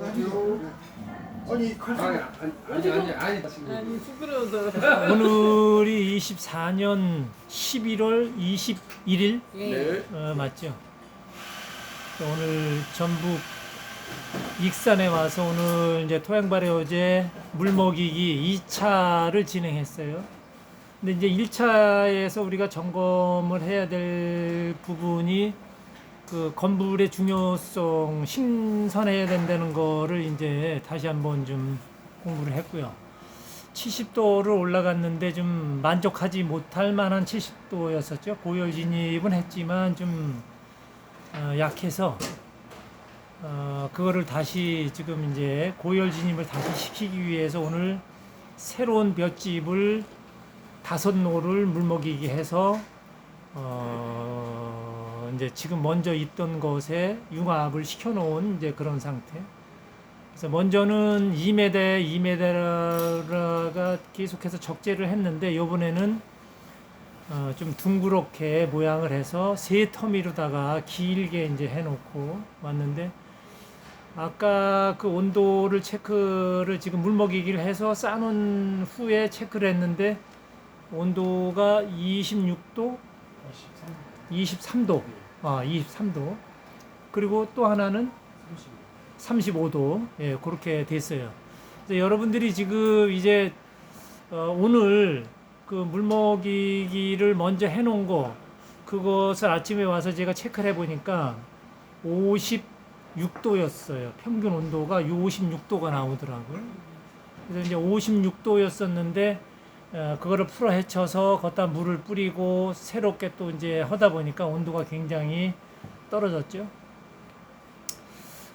아니 아니 부끄러워서. 오늘이 24년 11월 21일 예. 맞죠? 오늘 전북 익산에 와서 오늘 이제 토양발에 어제 물먹이기 2차를 진행했어요. 근데 이제 1차에서 우리가 점검을 해야 될 부분이 그 건물의 중요성, 신선해야 된다는 거를 이제 다시 한번 좀 공부를 했고요. 70도를 올라갔는데 좀 만족하지 못할 만한 70도였었죠. 고열 진입은 했지만 좀 약해서 그거를 다시 지금 이제 고열 진입을 다시 시키기 위해서 오늘 새로운 볏짚을 5노를 물먹이기 해서 이제 지금 먼저 있던 것에 융합을 시켜놓은 이제 그런 상태. 그래서 먼저는 2m가 계속해서 적재를 했는데 이번에는 좀 둥그렇게 모양을 해서 3터미로다가 길게 이제 해놓고 왔는데 아까 그 온도를 체크를 지금 물먹이기를 해서 싸놓은 후에 체크를 했는데 온도가 26도, 23도, 23도. 그리고 또 하나는 35도. 예, 그렇게 됐어요. 그래서 여러분들이 지금 이제 오늘 그 물먹이기를 먼저 해놓은 거 그것을 아침에 와서 제가 체크를 해보니까 56도였어요. 평균 온도가 56도가 나오더라고요. 그래서 이제 56도였었는데 그거를 풀어 헤쳐서 걷다 물을 뿌리고 새롭게 또 이제 하다 보니까 온도가 굉장히 떨어졌죠.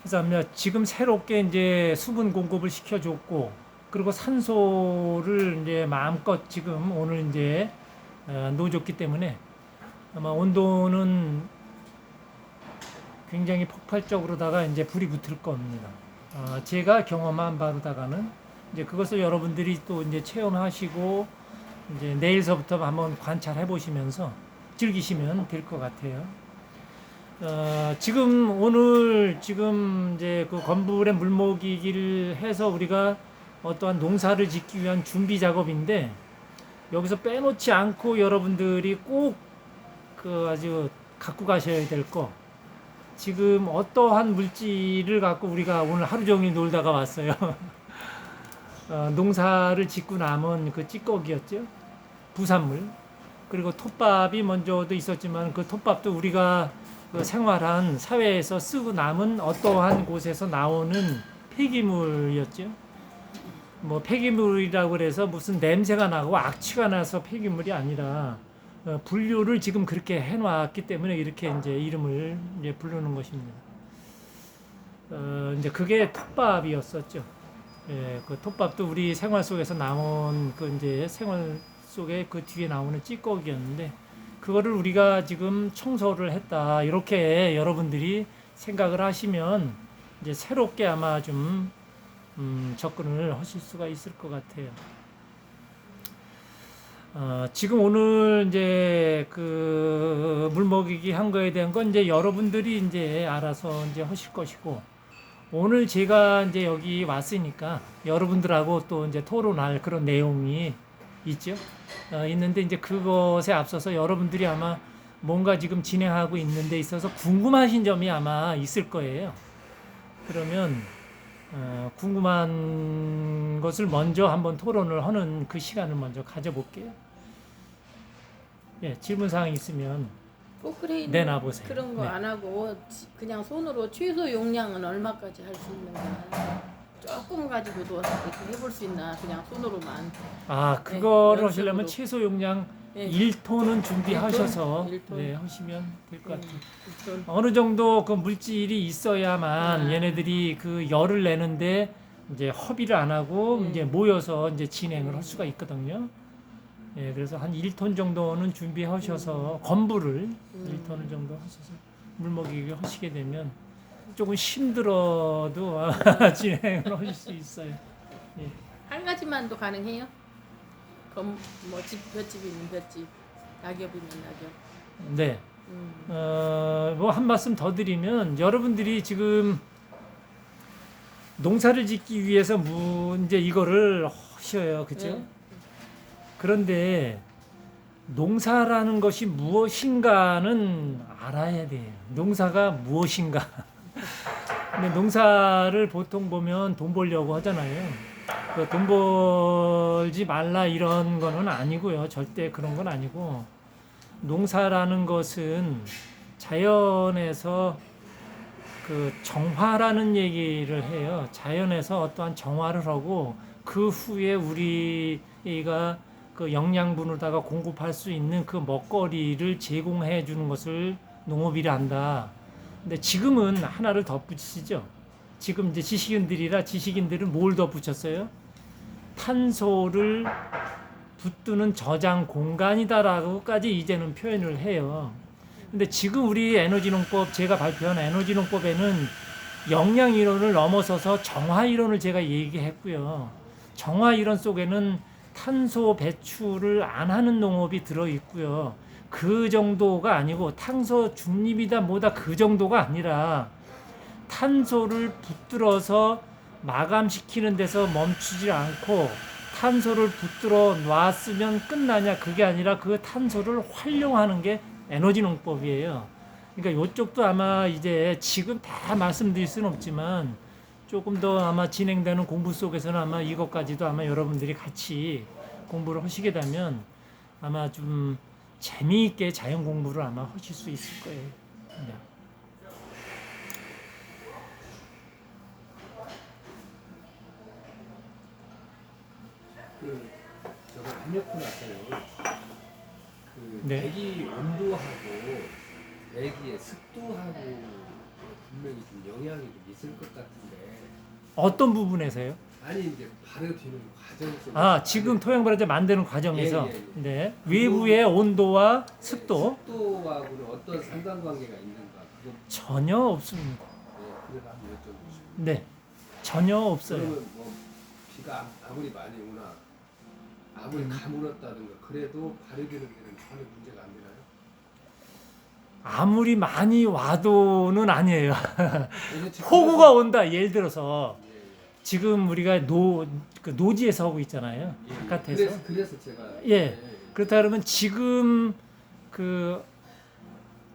그래서 지금 새롭게 이제 수분 공급을 시켜줬고 그리고 산소를 이제 마음껏 지금 오늘 이제 넣어줬기 때문에 아마 온도는 굉장히 폭발적으로다가 이제 불이 붙을 겁니다. 제가 경험한 바로다가는 이제 그것을 여러분들이 또 이제 체험하시고 이제 내일서부터 한번 관찰해 보시면서 즐기시면 될 것 같아요. 지금 오늘 지금 이제 그 건물에 물먹이기를 해서 우리가 어떠한 농사를 짓기 위한 준비 작업인데 여기서 빼놓지 않고 여러분들이 꼭 그 아주 갖고 가셔야 될 거. 지금 어떠한 물질을 갖고 우리가 오늘 하루 종일 놀다가 왔어요. 농사를 짓고 남은 그 찌꺼기였죠. 부산물. 그리고 톱밥이 먼저도 있었지만 그 톱밥도 우리가 그 생활한 사회에서 쓰고 남은 어떠한 곳에서 나오는 폐기물이었죠. 뭐 폐기물이라고 그래서 무슨 냄새가 나고 악취가 나서 폐기물이 아니라 분류를 지금 그렇게 해놨기 때문에 이렇게 이제 이름을 이제 부르는 것입니다. 이제 그게 톱밥이었었죠. 예, 그 톱밥도 우리 생활 속에서 나온 그 이제 생활 속에 그 뒤에 나오는 찌꺼기였는데 그거를 우리가 지금 청소를 했다 이렇게 여러분들이 생각을 하시면 이제 새롭게 아마 좀 접근을 하실 수가 있을 것 같아요. 지금 오늘 이제 그 물먹이기 한 거에 대한 건 이제 여러분들이 이제 알아서 이제 하실 것이고 오늘 제가 이제 여기 왔으니까 여러분들하고 또 이제 토론할 그런 내용이 있죠. 있는데 이제 그것에 앞서서 여러분들이 아마 뭔가 지금 진행하고 있는 데 있어서 궁금하신 점이 아마 있을 거예요. 그러면 궁금한 것을 먼저 한번 토론을 하는 그 시간을 먼저 가져볼게요. 예, 질문사항 있으면 포크레인 내놔보세요. 그런 거 네. 안 하고 그냥 손으로 최소 용량은 얼마까지 할 수 있는가 조금 가지고도 이렇게 해볼 수 있나 그냥 손으로만. 그거를 네, 하시려면 연습으로. 최소 용량 네. 1톤은 준비하셔서 1톤? 네, 하시면 될 것 같아요. 좀 어느 정도 그 물질이 있어야만 네. 얘네들이 그 열을 내는데 이제 허비를 안 하고 이제 모여서 이제 진행을 할 수가 있거든요. 예, 그래서 한 1톤 정도는 준비하셔서 건부를 1톤 정도 하셔서 물먹이기 하시게 되면 조금 힘들어도 진행을 하실 수 있어요. 예. 한 가지만도 가능해요? 뭐 볏집이면 볏집, 낙엽이면 낙엽. 네. 뭐 한 말씀 더 드리면 여러분들이 지금 농사를 짓기 위해서 이제 이거를 하셔요, 그죠? 예. 그런데 농사라는 것이 무엇인가는 알아야 돼요. 농사가 무엇인가. 근데 농사를 보통 보면 돈 벌려고 하잖아요. 돈 벌지 말라 이런 거는 아니고요. 절대 그런 건 아니고, 농사라는 것은 자연에서 그 정화라는 얘기를 해요. 자연에서 어떠한 정화를 하고 그 후에 우리가 그 영양분으로다가 공급할 수 있는 그 먹거리를 제공해 주는 것을 농업이라 한다. 근데 지금은 하나를 덧붙이시죠. 지금 이제 지식인들은 뭘 덧붙였어요? 탄소를 붙드는 저장 공간이다라고까지 이제는 표현을 해요. 근데 지금 우리 에너지농법, 제가 발표한 에너지농법에는 영양이론을 넘어서서 정화이론을 제가 얘기했고요. 정화이론 속에는 탄소 배출을 안 하는 농업이 들어있고요. 그 정도가 아니고 탄소 중립이다 뭐다 그 정도가 아니라 탄소를 붙들어서 마감시키는 데서 멈추지 않고 탄소를 붙들어 놨으면 끝나냐, 그게 아니라 그 탄소를 활용하는 게 에너지 농법이에요. 그러니까 이쪽도 아마 이제 지금 다 말씀드릴 수는 없지만 조금 더 아마 진행되는 공부 속에서는 아마 이것까지도 아마 여러분들이 같이 공부를 하시게 되면 아마 좀 재미있게 자연 공부를 아마 하실 수 있을 거예요. 네. 저거 협력고 나서요. 네. 대기 온도하고 대기의 습도하고 분명히 좀 영향이 좀 있을 것 같은데. 어떤 부분에서요? 아니 이제 발효되는 과정 속에서. 지금 토양발효제 만드는 과정에서 예. 네. 외부의 온도와 습도 습도하고는 어떤 상관관계가 있는가? 그거 전혀 없습니다. 그래서 한번 여쭤보시고. 네. 전혀 없어요. 그러면 뭐 비가 아무리 많이 오나 아무리 가물었다든가 그래도 발효되는 데는 전혀 문제가 안 되나요? 아무리 많이 와도는 아니에요. 그래서 지금 폭우가 온다. 예를 들어서 예, 예. 지금 우리가 그 노지에서 하고 있잖아요. 예, 예. 바깥에서. 그래서 제가 예. 그렇다 그러면 지금 그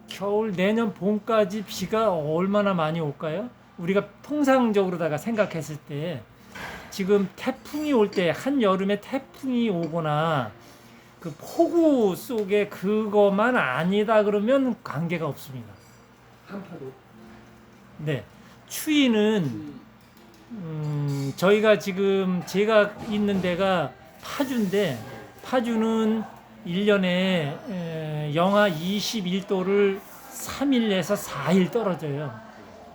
겨울 내년 봄까지 비가 얼마나 많이 올까요? 우리가 통상적으로다가 생각했을 때 지금 태풍이 올 때 한여름에 태풍이 오거나 그 폭우 속에 그것만 아니다 그러면 관계가 없습니다. 한파도 네. 추위는 저희가 지금 제가 있는 데가 파주인데 파주는 1년에 영하 21도를 3일에서 4일 떨어져요.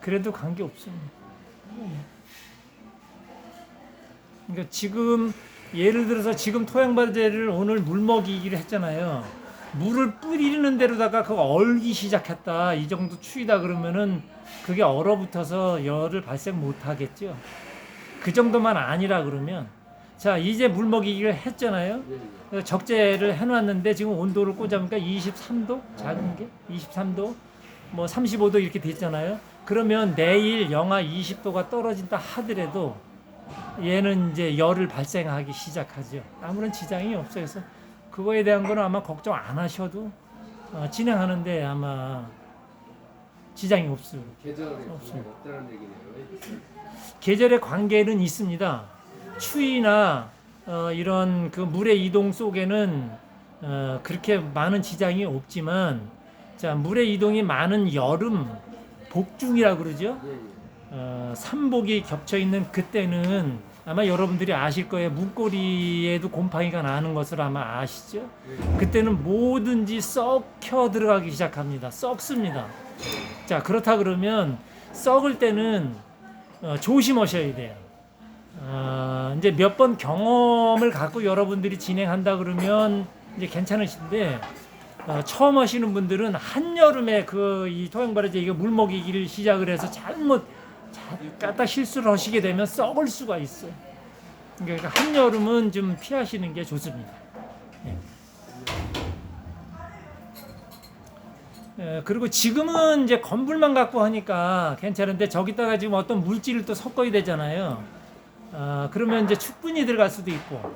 그래도 관계 없습니다. 그러니까 지금 예를 들어서 지금 토양발효제를 오늘 물 먹이기를 했잖아요. 물을 뿌리는 데로다가 그거 얼기 시작했다. 이 정도 추위다 그러면은 그게 얼어붙어서 열을 발생 못 하겠죠. 그 정도만 아니라 그러면 자, 이제 물 먹이기를 했잖아요. 적재를 해놨는데 지금 온도를 꽂아보니까 23도? 작은 게? 23도? 뭐 35도 이렇게 됐잖아요. 그러면 내일 영하 20도가 떨어진다 하더라도 얘는 이제 열을 발생하기 시작하죠. 아무런 지장이 없어요. 그래서 그거에 대한 거는 아마 걱정 안 하셔도 진행하는데 아마 지장이 없어요. 계절에 없습니다. 없다는 얘기네요. 계절의 관계는 있습니다. 추위나 이런 그 물의 이동 속에는 그렇게 많은 지장이 없지만, 자, 물의 이동이 많은 여름 복중이라 그러죠. 삼복이 겹쳐 있는 그때는 아마 여러분들이 아실 거예요. 문고리에도 곰팡이가 나는 것을 아마 아시죠? 그때는 뭐든지 썩혀 들어가기 시작합니다. 썩습니다. 자, 그렇다 그러면 썩을 때는 조심하셔야 돼요. 이제 몇 번 경험을 갖고 여러분들이 진행한다 그러면 이제 괜찮으신데, 처음 하시는 분들은 한여름에 이 토양발효제 이거 물 먹이기를 시작을 해서 까딱 실수를 하시게 되면 썩을 수가 있어요. 그러니까 한여름은 좀 피하시는 게 좋습니다. 예. 그리고 지금은 이제 건불만 갖고 하니까 괜찮은데 저기다가 지금 어떤 물질을 또 섞어야 되잖아요. 그러면 이제 축분이 들어갈 수도 있고,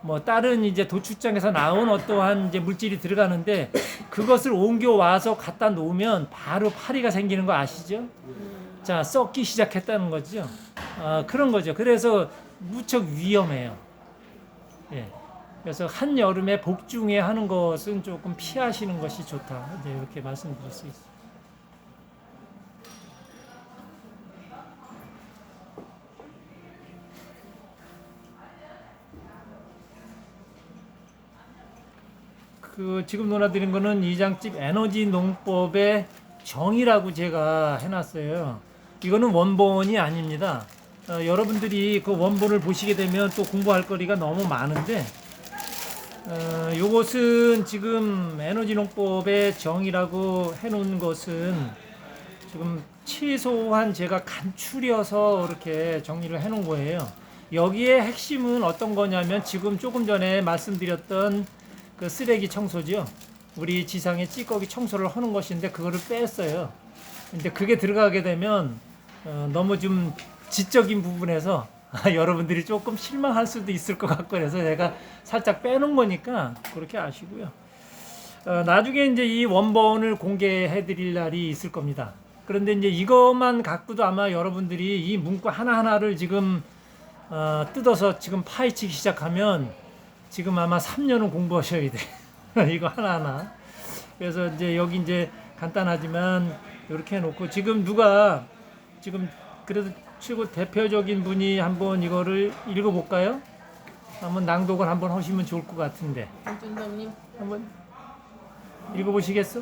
뭐 다른 이제 도축장에서 나온 어떠한 이제 물질이 들어가는데 그것을 옮겨 와서 갖다 놓으면 바로 파리가 생기는 거 아시죠? 자, 썩기 시작했다는 거죠. 그런 거죠. 그래서 무척 위험해요. 예. 그래서 한 여름에 복중에 하는 것은 조금 피하시는 것이 좋다. 이제 이렇게 말씀드릴 수 있어요. 지금 논하드린 거는 이장집 에너지 농법의 정의라고 제가 해놨어요. 이거는 원본이 아닙니다. 여러분들이 그 원본을 보시게 되면 또 공부할 거리가 너무 많은데, 요것은 지금 에너지 농법의 정의라고 해놓은 것은 지금 최소한 제가 간추려서 이렇게 정리를 해놓은 거예요. 여기에 핵심은 어떤 거냐면 지금 조금 전에 말씀드렸던 그 쓰레기 청소죠. 우리 지상의 찌꺼기 청소를 하는 것인데 그거를 뺐어요. 근데 그게 들어가게 되면 너무 좀 지적인 부분에서 여러분들이 조금 실망할 수도 있을 것 같고 그래서 제가 살짝 빼놓은 거니까 그렇게 아시고요. 나중에 이제 이 원본을 공개해 드릴 날이 있을 겁니다. 그런데 이제 이것만 갖고도 아마 여러분들이 이 문구 하나하나를 지금 뜯어서 지금 파헤치기 시작하면 지금 아마 3년은 공부하셔야 돼. 이거 하나하나. 그래서 이제 여기 이제 간단하지만 이렇게 해놓고 지금 누가 지금 그래도 최고 대표적인 분이 한번 이거를 읽어볼까요? 한번 낭독을 한번 하시면 좋을 것 같은데. 김준덕님. 한번 읽어보시겠어?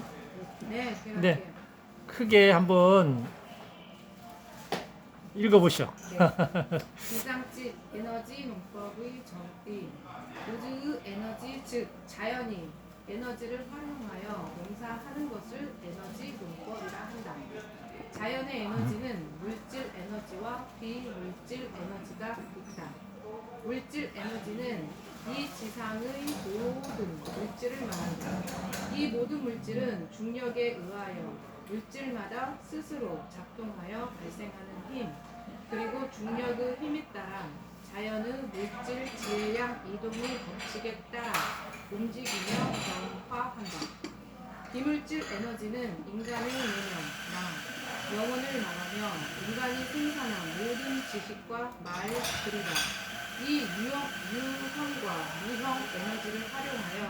네, 제가 네. 크게 한번 읽어보시오. 이장집 에너지 농법의 정의. 우주의 에너지 즉 자연이 에너지를 활용하여 농사하는 것을 에너지 농법이라 한다. 자연의 에너지는 물질 에너지와 비물질 에너지가 있다. 물질 에너지는 이 지상의 모든 물질을 말한다. 이 모든 물질은 중력에 의하여 물질마다 스스로 작동하여 발생하는 힘, 그리고 중력의 힘에 따라 자연의 물질 질량 이동의 법칙에 따라 움직이며 변화한다. 비물질 에너지는 인간의 내면, 나, 영혼을 말하며 인간이 생산한 모든 지식과 말들이다. 이 유형과 무형 에너지를 활용하여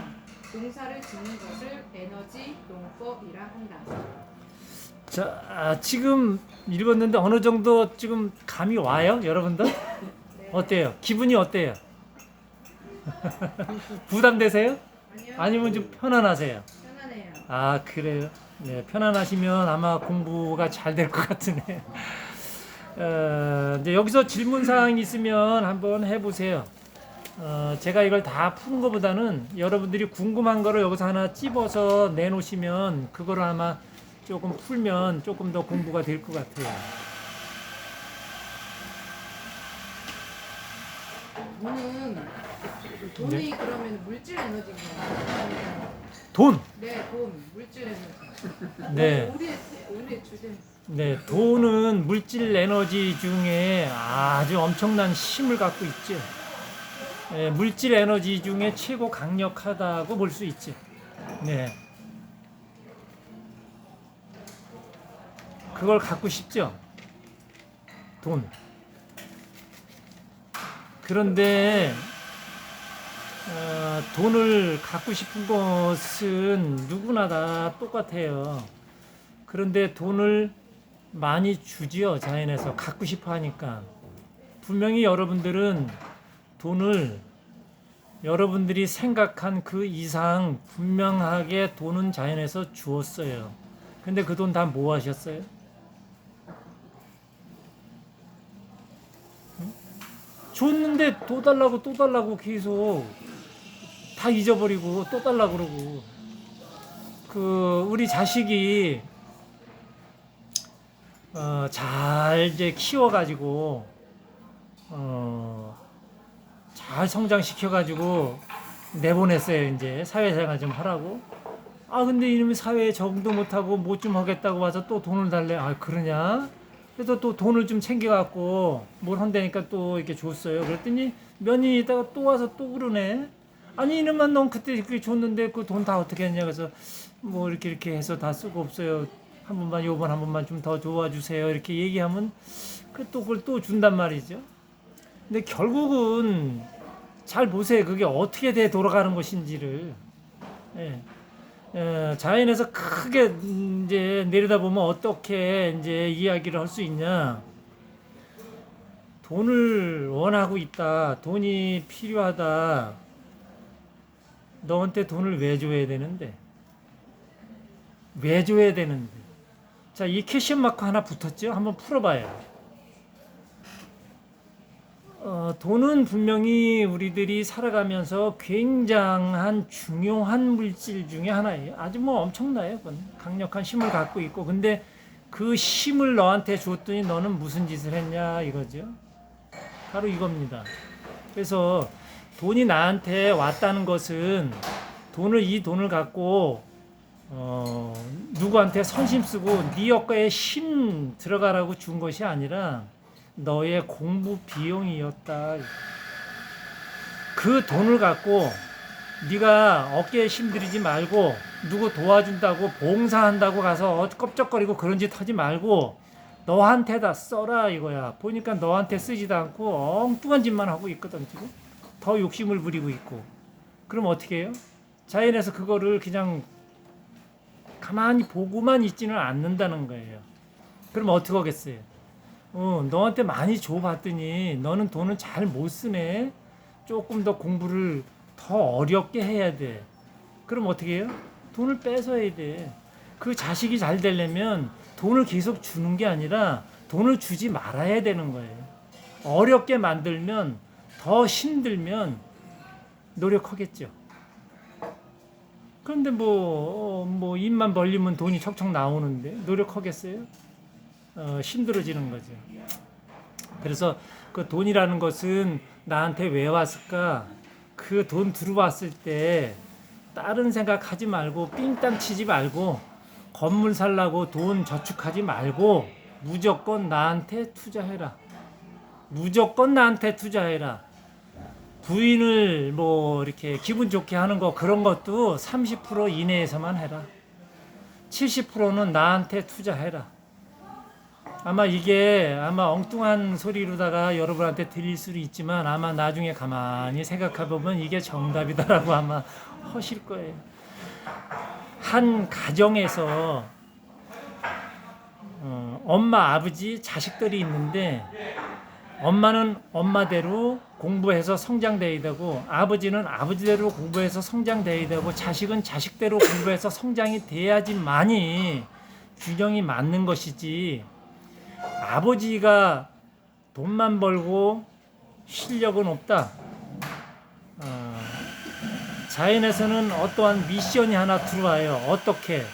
농사를 짓는 것을 에너지 농법이라 한다. 자, 지금 읽었는데 어느 정도 지금 감이 와요, 여러분들? 네. 어때요? 기분이 어때요? 부담되세요? 아니요. 아니면 좀 편안하세요? 편안해요. 아, 그래요? 네, 편안하시면 아마 공부가 잘 될 것 같으네. 이제 여기서 질문 사항이 있으면 한번 해보세요. 제가 이걸 다 푸는 것보다는 여러분들이 궁금한 거를 여기서 하나 찝어서 내놓으시면 그거를 아마 조금 풀면 조금 더 공부가 될 것 같아요. 돈이 그러면 물질 에너지인가요? 돈! 네, 돈, 물질 에너지. 네. 우리 주제. 네, 돈은 물질 에너지 중에 아주 엄청난 힘을 갖고 있죠. 네, 물질 에너지 중에 최고 강력하다고 볼 수 있죠. 네. 그걸 갖고 싶죠. 돈. 그런데 돈을 갖고 싶은 것은 누구나 다 똑같아요. 그런데 돈을 많이 주지요, 자연에서. 갖고 싶어 하니까. 분명히 여러분들은 돈을 여러분들이 생각한 그 이상 분명하게 돈은 자연에서 주었어요. 근데 그 돈 다 뭐 하셨어요? 응? 줬는데 또 달라고 계속 다 잊어버리고 또 달라고 그러고. 우리 자식이 잘 이제 키워가지고 잘 성장시켜가지고 내보냈어요. 이제 사회생활 좀 하라고. 아 근데 이놈이 사회에 적응도 못하고 뭐 좀 하겠다고 와서 또 돈을 달래. 아 그러냐? 그래서 또 돈을 좀 챙겨갖고 뭘 한다니까 또 이렇게 줬어요. 그랬더니 몇 년 있다가 또 와서 또 그러네. 아니 이놈만 넌 그때 그렇게 줬는데 그 돈 다 어떻게 했냐. 그래서 뭐 이렇게 해서 다 쓰고 없어요. 한 번만 요번 한 번만 좀 더 도와주세요. 이렇게 얘기하면 또 그걸 또 준단 말이죠. 근데 결국은 잘 보세요. 그게 어떻게 돼 돌아가는 것인지를. 예. 자연에서 크게 이제 내려다보면 어떻게 이제 이야기를 할 수 있냐. 돈을 원하고 있다. 돈이 필요하다. 너한테 돈을 왜 줘야 되는데? 왜 줘야 되는데? 자, 이 퀘션 마크 하나 붙었죠? 한번 풀어봐요. 돈은 분명히 우리들이 살아가면서 굉장한 중요한 물질 중에 하나예요. 아주 뭐 엄청나요. 그건 강력한 힘을 갖고 있고. 근데 그 힘을 너한테 줬더니 너는 무슨 짓을 했냐 이거죠. 바로 이겁니다. 그래서 돈이 나한테 왔다는 것은 이 돈을 갖고 누구한테 선심 쓰고 네 여가에 힘 들어가라고 준 것이 아니라 너의 공부 비용이었다. 그 돈을 갖고 네가 어깨에 힘들이지 말고 누구 도와준다고 봉사한다고 가서 껍적거리고 그런 짓 하지 말고 너한테다 써라 이거야. 보니까 너한테 쓰지도 않고 엉뚱한 짓만 하고 있거든 지금. 더 욕심을 부리고 있고. 그럼 어떻게 해요? 자연에서 그거를 그냥 가만히 보고만 있지는 않는다는 거예요. 그럼 어떻게 하겠어요? 너한테 많이 줘봤더니 너는 돈을 잘 못 쓰네. 조금 더 공부를 더 어렵게 해야 돼. 그럼 어떻게 해요? 돈을 뺏어야 돼. 그 자식이 잘 되려면 돈을 계속 주는 게 아니라 돈을 주지 말아야 되는 거예요. 어렵게 만들면 더 힘들면 노력하겠죠. 그런데 뭐 입만 벌리면 돈이 척척 나오는데 노력하겠어요? 힘들어지는 거죠. 그래서 그 돈이라는 것은 나한테 왜 왔을까? 그 돈 들어왔을 때 다른 생각하지 말고 삥땅 치지 말고 건물 살라고 돈 저축하지 말고 무조건 나한테 투자해라. 무조건 나한테 투자해라. 부인을 뭐 이렇게 기분 좋게 하는 거 그런 것도 30% 이내에서만 해라. 70%는 나한테 투자해라. 아마 이게 엉뚱한 소리로다가 여러분한테 들릴 수도 있지만 아마 나중에 가만히 생각해보면 이게 정답이다라고 아마 하실 거예요. 한 가정에서 엄마, 아버지, 자식들이 있는데 엄마는 엄마대로 공부해서 성장돼야 되고 아버지는 아버지대로 공부해서 성장돼야 되고 자식은 자식대로 공부해서 성장이 돼야지만이 균형이 맞는 것이지. 아버지가 돈만 벌고 실력은 없다. 자연에서는 어떠한 미션이 하나 들어와요. 어떻게?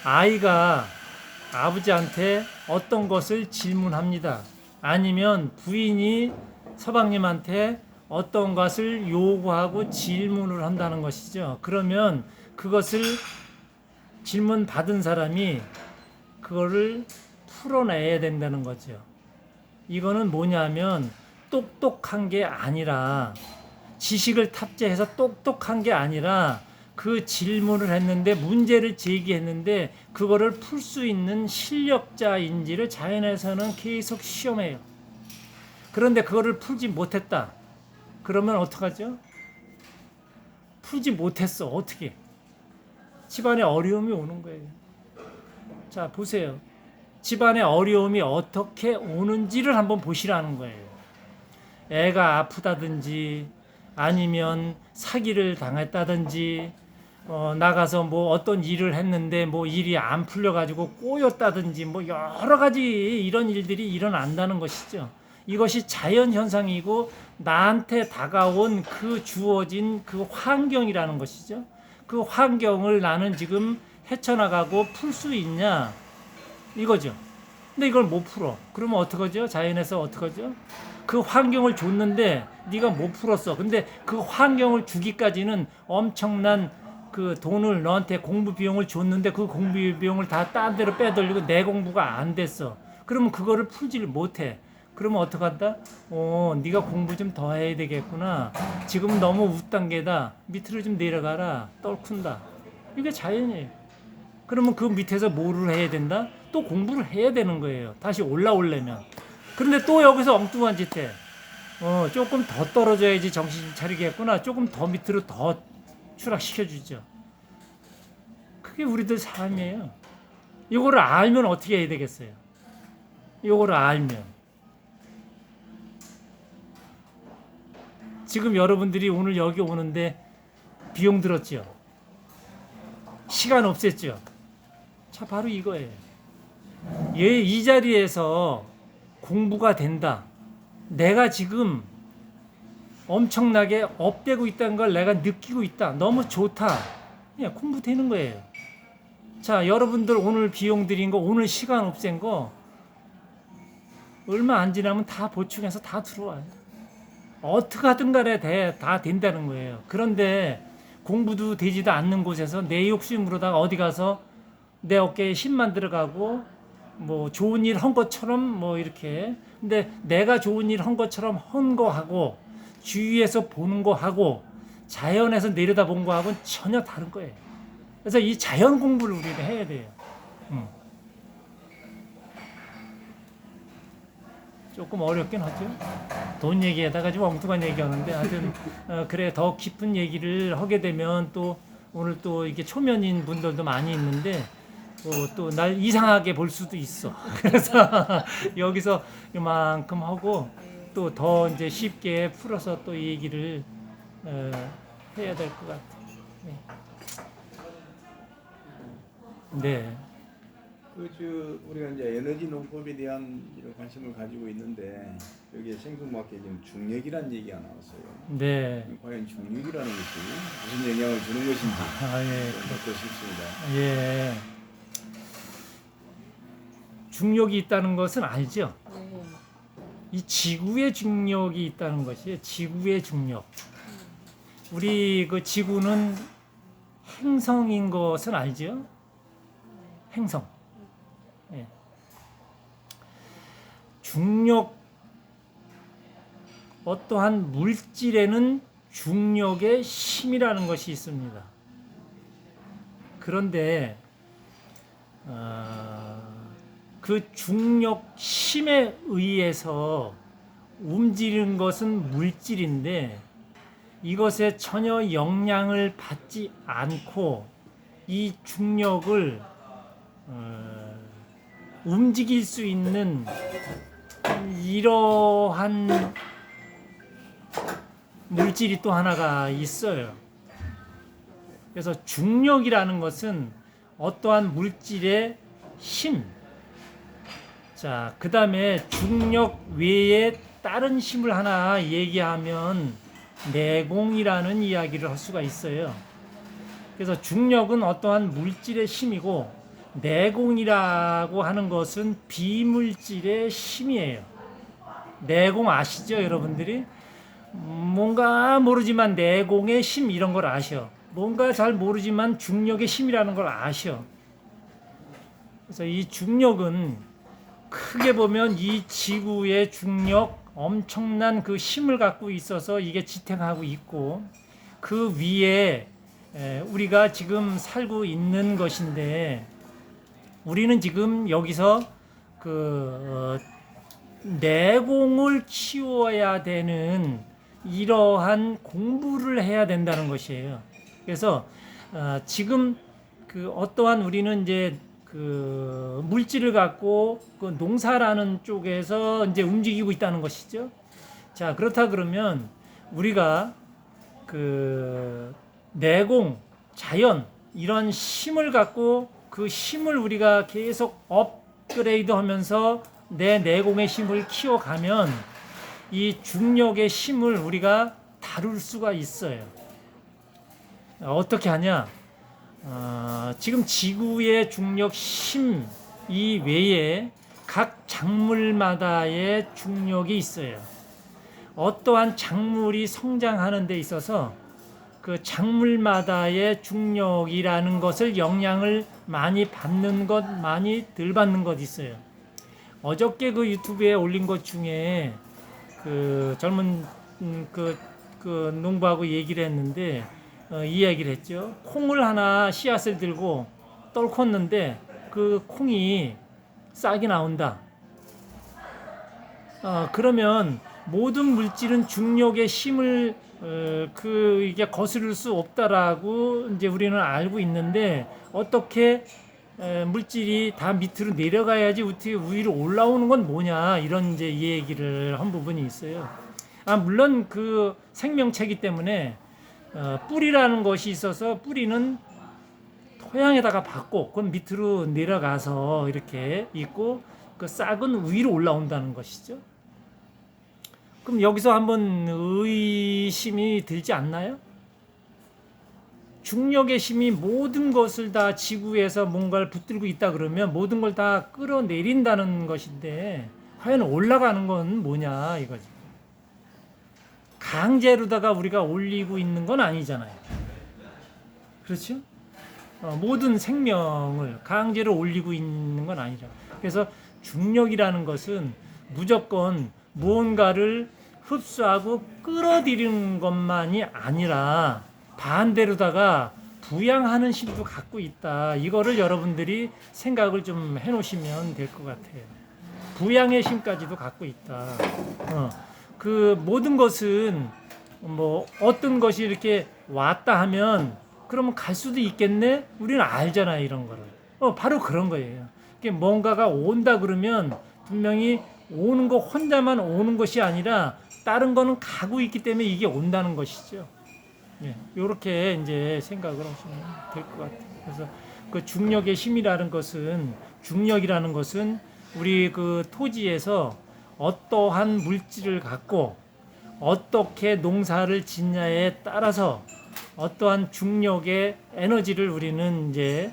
아이가 아버지한테 어떤 것을 질문합니다. 아니면 부인이 서방님한테 어떤 것을 요구하고 질문을 한다는 것이죠. 그러면 그것을 질문 받은 사람이 그거를 풀어내야 된다는 거죠. 이거는 뭐냐면 똑똑한 게 아니라 지식을 탑재해서 똑똑한 게 아니라 그 질문을 했는데 문제를 제기했는데 그거를 풀 수 있는 실력자인지를 자연에서는 계속 시험해요. 그런데 그거를 풀지 못했다. 그러면 어떡하죠? 풀지 못했어. 어떻게? 집안에 어려움이 오는 거예요. 자, 보세요. 집안에 어려움이 어떻게 오는지를 한번 보시라는 거예요. 애가 아프다든지 아니면 사기를 당했다든지 나가서 뭐 어떤 일을 했는데 뭐 일이 안 풀려가지고 꼬였다든지 뭐 여러 가지 이런 일들이 일어난다는 것이죠. 이것이 자연 현상이고 나한테 다가온 그 주어진 그 환경이라는 것이죠. 그 환경을 나는 지금 헤쳐나가고 풀 수 있냐 이거죠. 근데 이걸 못 풀어. 그러면 어떡하죠? 자연에서 어떡하죠? 그 환경을 줬는데 네가 못 풀었어. 근데 그 환경을 주기까지는 엄청난 그 돈을 너한테 공부 비용을 줬는데 그 공부 비용을 다 딴 데로 빼돌리고 내 공부가 안 됐어. 그러면 그거를 풀지를 못해. 그러면 어떡한다? 네가 공부 좀 더 해야 되겠구나. 지금 너무 윗단계다. 밑으로 좀 내려가라. 떨군다. 이게 자연이에요. 그러면 그 밑에서 뭐를 해야 된다? 또 공부를 해야 되는 거예요. 다시 올라오려면. 그런데 또 여기서 엉뚱한 짓 해. 조금 더 떨어져야지 정신 차리겠구나. 조금 더 밑으로 더 추락시켜주죠. 그게 우리들 삶이에요. 이거를 알면 어떻게 해야 되겠어요? 이거를 알면. 지금 여러분들이 오늘 여기 오는데 비용 들었죠? 시간 없앴죠? 자, 바로 이거예요. 이 자리에서 공부가 된다. 내가 지금 엄청나게 업되고 있다는 걸 내가 느끼고 있다. 너무 좋다. 그냥 공부 되는 거예요. 자, 여러분들 오늘 비용 들인 거, 오늘 시간 없앤 거 얼마 안 지나면 다 보충해서 다 들어와요. 어떻게 하든 간에 다 된다는 거예요. 그런데 공부도 되지도 않는 곳에서 내 욕심으로다가 어디 가서 내 어깨에 힘만 들어가고 뭐 좋은 일 한 것처럼 뭐 이렇게, 근데 내가 좋은 일 한 것처럼 한 거하고 주위에서 보는 거하고 자연에서 내려다본 거하고는 전혀 다른 거예요. 그래서 이 자연 공부를 우리가 해야 돼요. 조금 어렵긴 하죠. 돈 얘기에다가 좀 엉뚱한 얘기하는데 하여튼 그래, 더 깊은 얘기를 하게 되면 또 오늘 또 이게 초면인 분들도 많이 있는데 또 날 이상하게 볼 수도 있어. 그래서 여기서 이만큼 하고 또 더 이제 쉽게 풀어서 또 이 얘기를 해야 될 것 같아. 네. 우리가 이제 에너지 농법에 대한 이런 관심을 가지고 있는데 여기에 생뚱맞게 지금 중력이라는 얘기가 나왔어요. 네. 과연 중력이라는 것이 무슨 영향을 주는 것인지 예. 묻고 싶습니다. 예. 중력이 있다는 것은 알죠? 네. 이 지구의 중력이 있다는 것이에요. 지구의 중력. 우리 그 지구는 행성인 것은 알죠? 행성. 예. 중력, 어떠한 물질에는 중력의 힘이라는 것이 있습니다. 그런데 그 중력 힘에 의해서 움직이는 것은 물질인데 이것에 전혀 영향을 받지 않고 이 중력을 움직일 수 있는 이러한 물질이 또 하나가 있어요. 그래서 중력이라는 것은 어떠한 물질의 힘, 자, 그 다음에 중력 외에 다른 힘을 하나 얘기하면 내공이라는 이야기를 할 수가 있어요. 그래서 중력은 어떠한 물질의 힘이고 내공이라고 하는 것은 비물질의 힘이에요. 내공 아시죠, 여러분들이? 뭔가 모르지만 내공의 힘 이런 걸 아셔. 뭔가 잘 모르지만 중력의 힘이라는 걸 아셔. 그래서 이 중력은 크게 보면 이 지구의 중력 엄청난 그 힘을 갖고 있어서 이게 지탱하고 있고 그 위에 우리가 지금 살고 있는 것인데 우리는 지금 여기서 그 내공을 키워야 되는 이러한 공부를 해야 된다는 것이에요. 그래서 지금 그 어떠한 우리는 이제 그 물질을 갖고 그 농사라는 쪽에서 이제 움직이고 있다는 것이죠. 자, 그렇다 그러면 우리가 그 내공, 자연 이런 힘을 갖고 그 힘을 우리가 계속 업그레이드 하면서 내 내공의 힘을 키워가면 이 중력의 힘을 우리가 다룰 수가 있어요. 어떻게 하냐? 지금 지구의 중력 힘 이 외에 각 작물마다의 중력이 있어요. 어떠한 작물이 성장하는 데 있어서 그 작물마다의 중력이라는 것을 영향을 많이 받는 것, 많이 덜 받는 것 있어요. 어저께 그 유튜브에 올린 것 중에 그 젊은 그 농부하고 얘기를 했는데 이 얘기를 했죠. 콩을 하나 씨앗을 들고 떨궜는데 그 콩이 싹이 나온다. 그러면 모든 물질은 중력의 힘을 이게 거스를 수 없다라고 이제 우리는 알고 있는데 어떻게 물질이 다 밑으로 내려가야지 어떻게 위로 올라오는 건 뭐냐 이런 이제 얘기를 한 부분이 있어요. 물론 그 생명체이기 때문에 뿌리라는 것이 있어서 뿌리는 토양에다가 받고 그건 밑으로 내려가서 이렇게 있고 그 싹은 위로 올라온다는 것이죠. 그럼 여기서 한번 의심이 들지 않나요? 중력의 힘이 모든 것을 다 지구에서 뭔가를 붙들고 있다 그러면 모든 걸 다 끌어내린다는 것인데 과연 올라가는 건 뭐냐 이거지. 강제로다가 우리가 올리고 있는 건 아니잖아요. 그렇죠? 모든 생명을 강제로 올리고 있는 건 아니죠. 그래서 중력이라는 것은 무조건 무언가를 흡수하고 끌어들이는 것만이 아니라 반대로다가 부양하는 힘도 갖고 있다. 이거를 여러분들이 생각을 좀 해놓으시면 될 것 같아요. 부양의 힘까지도 갖고 있다. 그 모든 것은 뭐 어떤 것이 이렇게 왔다 하면 그러면 갈 수도 있겠네? 우리는 알잖아요, 이런 거를. 바로 그런 거예요. 뭔가가 온다 그러면 분명히 오는 거 혼자만 오는 것이 아니라 다른 거는 가고 있기 때문에 이게 온다는 것이죠. 예, 이렇게 이제 생각을 하시면 될 것 같아요. 그래서 그 중력의 힘이라는 것은 중력이라는 것은 우리 그 토지에서 어떠한 물질을 갖고 어떻게 농사를 짓냐에 따라서 어떠한 중력의 에너지를 우리는 이제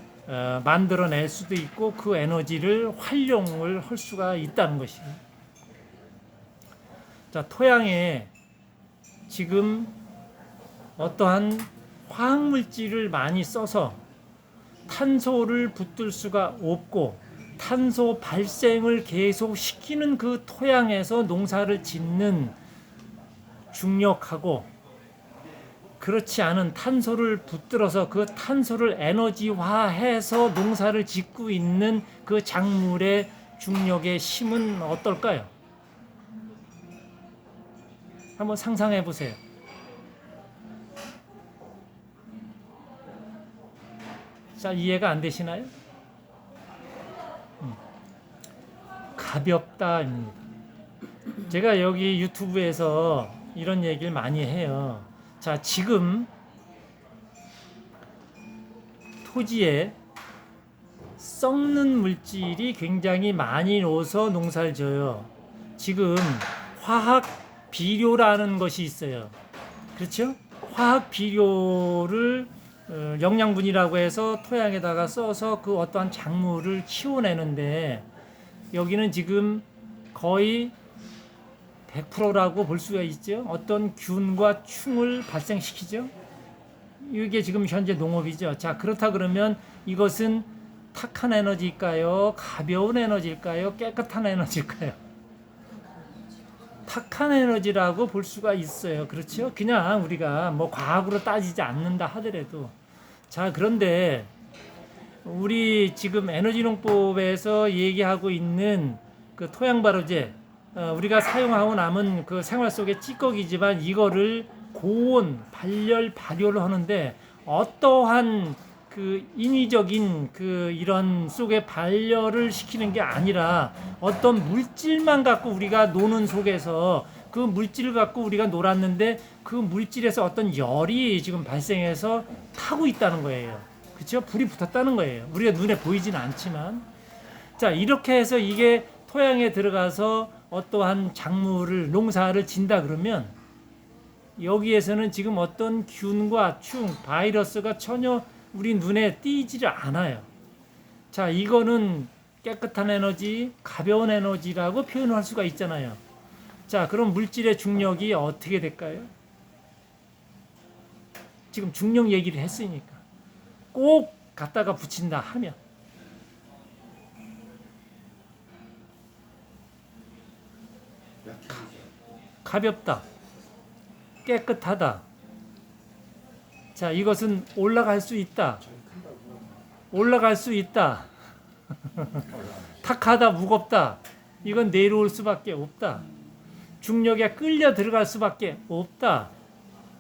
만들어낼 수도 있고 그 에너지를 활용을 할 수가 있다는 것이에요. 자, 토양에 지금 어떠한 화학물질을 많이 써서 탄소를 붙들 수가 없고 탄소 발생을 계속 시키는 그 토양에서 농사를 짓는 중력하고 그렇지 않은 탄소를 붙들어서 그 탄소를 에너지화해서 농사를 짓고 있는 그 작물의 중력의 힘은 어떨까요? 한번 상상해 보세요. 자, 이해가 안 되시나요? 가볍다입니다. 제가 여기 유튜브에서 이런 얘기를 많이 해요. 자, 지금 토지에 썩는 물질이 굉장히 많이 넣어서 농사를 져요. 지금 화학 비료라는 것이 있어요. 그렇죠? 화학 비료를 영양분이라고 해서 토양에다가 써서 그 어떠한 작물을 키워내는데 여기는 지금 거의 100%라고 볼 수가 있죠. 어떤 균과 충을 발생시키죠. 이게 지금 현재 농업이죠. 자, 그렇다 그러면 이것은 탁한 에너지일까요? 가벼운 에너지일까요? 깨끗한 에너지일까요? 탁한 에너지라고 볼 수가 있어요. 그렇죠? 그냥 우리가 뭐 과학으로 따지지 않는다 하더라도. 자, 그런데 우리 지금 에너지농법에서 얘기하고 있는 그 토양발효제, 우리가 사용하고 남은 그 생활 속의 찌꺼기지만 이거를 고온, 발열, 발효를 하는데 어떠한 그 인위적인 그 이런 속에 발열을 시키는 게 아니라 어떤 물질만 갖고 우리가 노는 속에서 그 물질을 갖고 우리가 놀았는데 그 물질에서 어떤 열이 지금 발생해서 타고 있다는 거예요. 그렇죠? 불이 붙었다는 거예요. 우리가 눈에 보이지는 않지만. 자, 이렇게 해서 이게 토양에 들어가서 어떠한 작물을 농사를 진다 그러면 여기에서는 지금 어떤 균과 충, 바이러스가 전혀 우리 눈에 띄지를 않아요. 자, 이거는 깨끗한 에너지, 가벼운 에너지라고 표현할 수가 있잖아요. 자, 그럼 물질의 중력이 어떻게 될까요? 지금 중력 얘기를 했으니까 꼭 갖다가 붙인다 하면 약해지죠. 가볍다, 깨끗하다. 자, 이것은 올라갈 수 있다. 좀 큰다고. 올라갈 수 있다. 탁하다, 무겁다. 이건 내려올 수밖에 없다. 중력에 끌려 들어갈 수밖에 없다.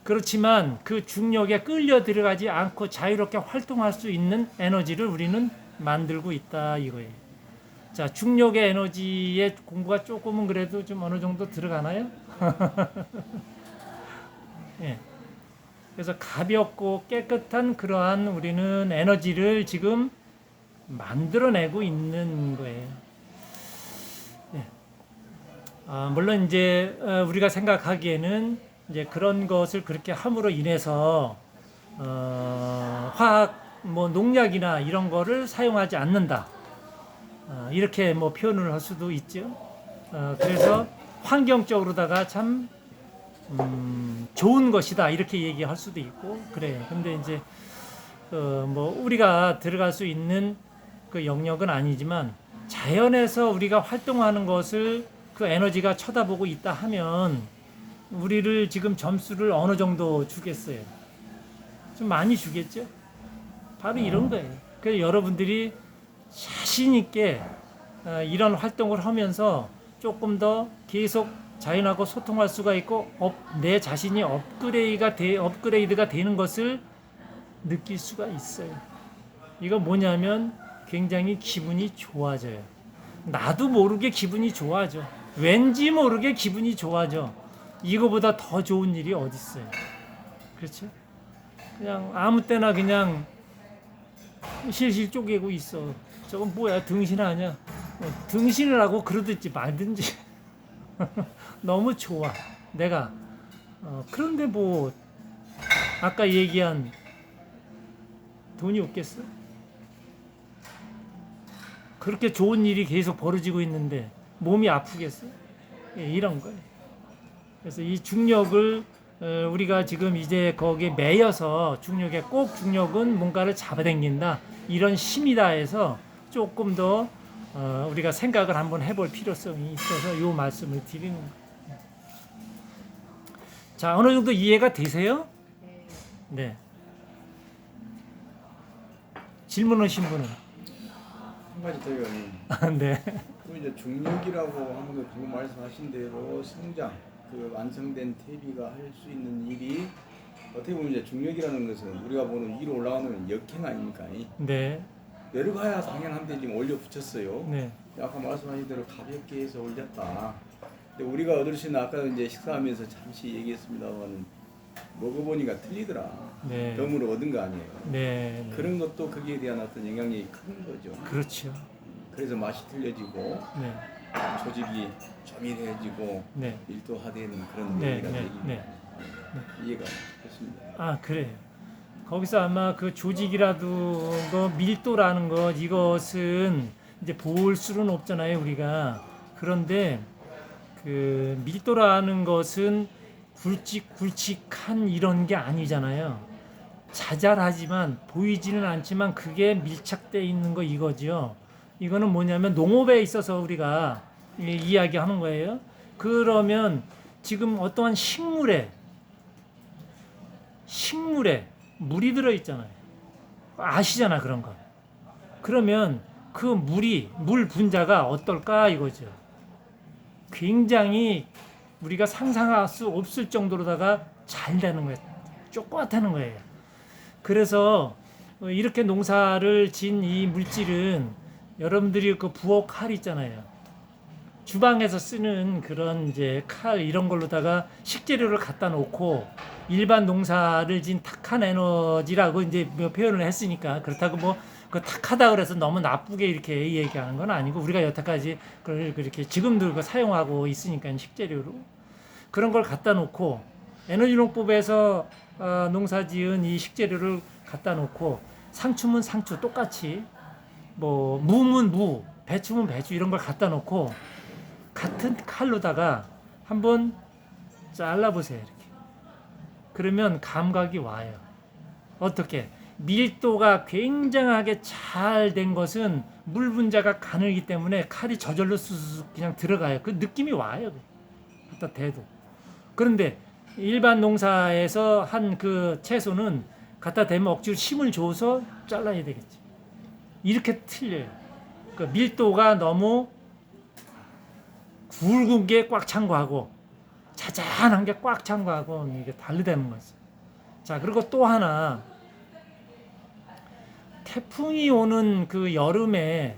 그렇지만 그 중력에 끌려 들어가지 않고 자유롭게 활동할 수 있는 에너지를 우리는 만들고 있다 이거예요. 자, 중력의 에너지의 공부가 조금은 그래도 좀 어느 정도 들어가나요? 예. 그래서 가볍고 깨끗한 그러한 우리는 에너지를 지금 만들어내고 있는 거예요. 예. 물론 이제 우리가 생각하기에는 이제 그런 것을 그렇게 함으로 인해서 화학 뭐 농약이나 이런 거를 사용하지 않는다. 이렇게 뭐 표현을 할 수도 있죠. 그래서 환경적으로다가 참 좋은 것이다 이렇게 얘기할 수도 있고 그래요. 근데 이제 뭐 우리가 들어갈 수 있는 그 영역은 아니지만 자연에서 우리가 활동하는 것을 그 에너지가 쳐다보고 있다 하면 우리를 지금 점수를 어느 정도 주겠어요? 좀 많이 주겠죠? 바로 이런 거예요. 그래서 여러분들이 자신 있게 이런 활동을 하면서 조금 더 계속 자연하고 소통할 수가 있고 내 자신이 업그레이드가 되는 것을 느낄 수가 있어요. 이거 뭐냐면 굉장히 기분이 좋아져요. 나도 모르게 기분이 좋아져. 왠지 모르게 기분이 좋아져. 이거보다 더 좋은 일이 어디 있어요? 그렇죠? 그냥 아무 때나 그냥 실실 쪼개고 있어. 저건 뭐야? 등신 아니야? 등신을 하고 그러든지 말든지. 너무 좋아. 내가 그런데 뭐 아까 얘기한 돈이 없겠어? 그렇게 좋은 일이 계속 벌어지고 있는데 몸이 아프겠어? 예, 이런 거예요. 그래서 이 중력을 우리가 지금 이제 거기에 매여서 중력에 꼭 중력은 뭔가를 잡아당긴다 이런 힘이다 해서 조금 더 우리가 생각을 한번 해볼 필요성이 있어서 이 말씀을 드리는 거예요. 자, 어느 정도 이해가 되세요? 네. 질문하신 분은? 한 가지 더 이거는 네. 또 이제 중력이라고 하는 거 방금 말씀하신 대로 성장 그 완성된 태비가 할 수 있는 일이 어떻게 보면 이제 중력이라는 것은 우리가 보는 위로 올라가는 역행 아닙니까? 네. 내려가야 당연한데 지금 올려 붙였어요. 네. 아까 말씀하신 대로 가볍게 해서 올렸다. 근데 우리가 얻을 수 있는 아까 이제 식사하면서 잠시 얘기했습니다만 먹어보니까 틀리더라. 네. 덤으로 얻은 거 아니에요. 네. 네. 그런 것도 거기에 대한 어떤 영향력이 큰 거죠. 그렇죠. 그래서 맛이 틀려지고 네. 조직이 조밀해지고 네. 밀도화되는 그런 네. 얘기가 네. 되기 네. 이해가 됐습니다. 아, 그래요. 거기서 아마 그 조직이라도 밀도라는 것 이것은 이제 볼 수는 없잖아요, 우리가. 그런데 그 밀도라는 것은 굵직굵직한 이런 게 아니잖아요. 자잘하지만 보이지는 않지만 그게 밀착되어 있는 거 이거죠. 이거는 뭐냐면 농업에 있어서 우리가 이야기하는 거예요. 그러면 지금 어떠한 식물에 물이 들어있잖아요. 아시잖아, 그런 거. 그러면 그 물 분자가 어떨까 이거죠. 굉장히 우리가 상상할 수 없을 정도로다가 잘 되는 거예요. 쪼꼬하다는 거예요. 그래서 이렇게 농사를 진 이 물질은 여러분들이 그 부엌 칼 있잖아요. 주방에서 쓰는 그런 이제 칼 이런 걸로다가 식재료를 갖다 놓고 일반 농사를 진 탁한 에너지라고 이제 뭐 표현을 했으니까 그렇다고 뭐 그 탁하다 그래서 너무 나쁘게 이렇게 얘기하는 건 아니고 우리가 여태까지 그걸 그렇게 지금도 그거 사용하고 있으니까 식재료로 그런 걸 갖다 놓고 에너지농법에서 농사지은 이 식재료를 갖다 놓고 상추면 상추 똑같이 뭐 무면 무, 배추면 배추 이런 걸 갖다 놓고 같은 칼로다가 한번 잘라보세요. 이렇게. 그러면 감각이 와요. 어떻게? 밀도가 굉장하게 잘 된 것은 물 분자가 가늘기 때문에 칼이 저절로 쑥쑥 그냥 들어가요. 그 느낌이 와요. 갖다 대도. 그런데 일반 농사에서 한 그 채소는 갖다 대면 억지로 힘을 줘서 잘라야 되겠지. 이렇게 틀려요. 그 밀도가 너무 굵은 게 꽉 찬 거하고 자잔한 게 꽉 찬 거하고 이게 다르다는 거죠. 자, 그리고 또 하나, 태풍이 오는 그 여름에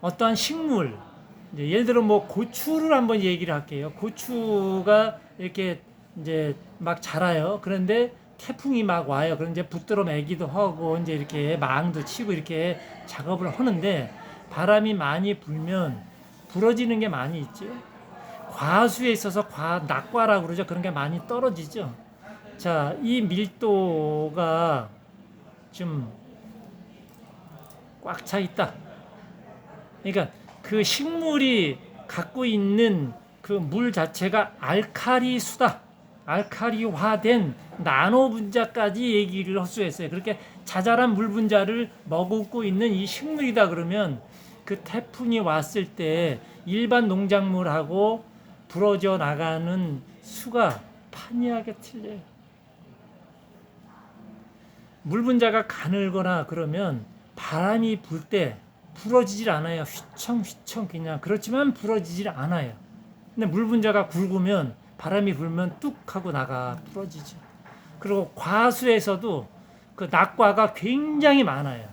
어떠한 식물, 이제 예를 들어 뭐 고추를 한번 얘기를 할게요. 고추가 이렇게 이제 막 자라요. 그런데 태풍이 막 와요. 그럼 이제 붙들어 매기도 하고 이제 이렇게 망도 치고 이렇게 작업을 하는데 바람이 많이 불면 부러지는 게 많이 있죠. 과수에 있어서 낙과라고 그러죠. 그런 게 많이 떨어지죠. 자, 이 밀도가 좀 꽉 차 있다. 그러니까 그 식물이 갖고 있는 그 물 자체가 알칼리수다. 알칼리화된 나노 분자까지 얘기를 할 수 있어요. 그렇게 자잘한 물 분자를 머금고 있는 이 식물이다 그러면 그 태풍이 왔을 때 일반 농작물하고 부러져 나가는 수가 판이하게 틀려요. 물 분자가 가늘거나 그러면 바람이 불 때 부러지질 않아요. 휘청휘청 그냥. 그렇지만 부러지질 않아요. 근데 물 분자가 굵으면 바람이 불면 뚝 하고 나가 부러지죠. 그리고 과수에서도 그 낙과가 굉장히 많아요.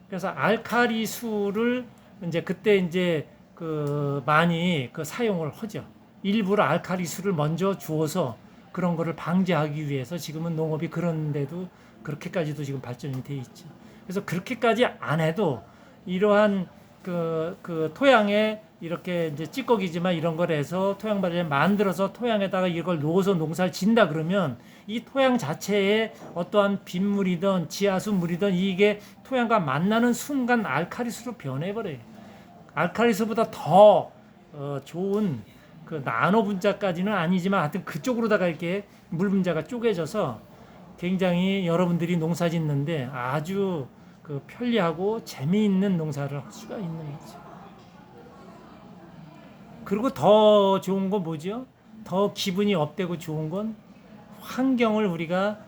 그래서 알칼리수를 이제 그때 이제 그 많이 그 사용을 하죠. 일부러 알칼리수를 먼저 주어서 그런 거를 방지하기 위해서 지금은 농업이 그런데도 그렇게까지도 지금 발전이 돼 있죠. 그래서 그렇게까지 안 해도 이러한 그 토양에 이렇게 이제 찌꺼기지만 이런 걸 해서 토양 발전을 만들어서 토양에다가 이걸 놓아서 농사를 짓는다 그러면 이 토양 자체에 어떠한 빗물이든 지하수물이든 이게 토양과 만나는 순간 알칼리수로 변해버려요. 알칼리수보다 더 좋은 그 나노 분자까지는 아니지만 하여튼 그쪽으로다가 이렇게 물 분자가 쪼개져서 굉장히 여러분들이 농사 짓는데 아주 그 편리하고 재미있는 농사를 할 수가 있는 거죠. 그리고 더 좋은 건 뭐죠? 더 기분이 업되고 좋은 건 환경을 우리가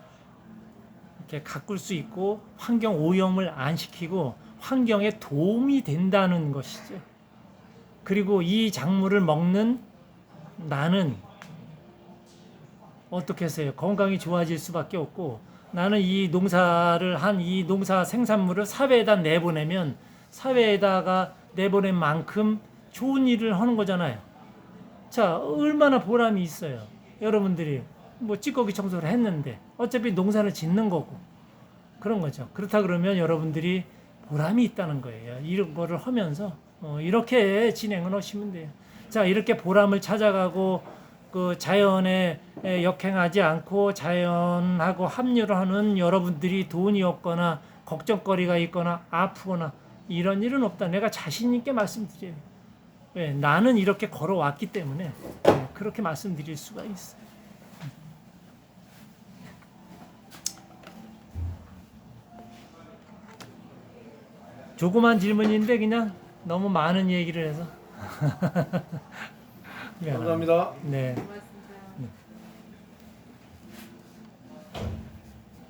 이렇게 가꿀 수 있고 환경 오염을 안 시키고 환경에 도움이 된다는 것이죠. 그리고 이 작물을 먹는 나는 어떻게 했어요? 건강이 좋아질 수밖에 없고 나는 이 농사를 한 이 농사 생산물을 사회에다 내보내면 사회에다가 내보낸 만큼 좋은 일을 하는 거잖아요. 자, 얼마나 보람이 있어요. 여러분들이 뭐 찌꺼기 청소를 했는데 어차피 농사를 짓는 거고 그런 거죠. 그렇다 그러면 여러분들이 보람이 있다는 거예요. 이런 거를 하면서 이렇게 진행을 하시면 돼요. 자, 이렇게 보람을 찾아가고 그 자연에 역행하지 않고 자연하고 합류를 하는 여러분들이 돈이 없거나 걱정거리가 있거나 아프거나 이런 일은 없다. 내가 자신 있게 말씀드려요. 왜? 나는 이렇게 걸어왔기 때문에 그렇게 말씀드릴 수가 있어요. 조그만 질문인데 그냥 너무 많은 얘기를 해서 감사합니다. 네. 고맙습니다.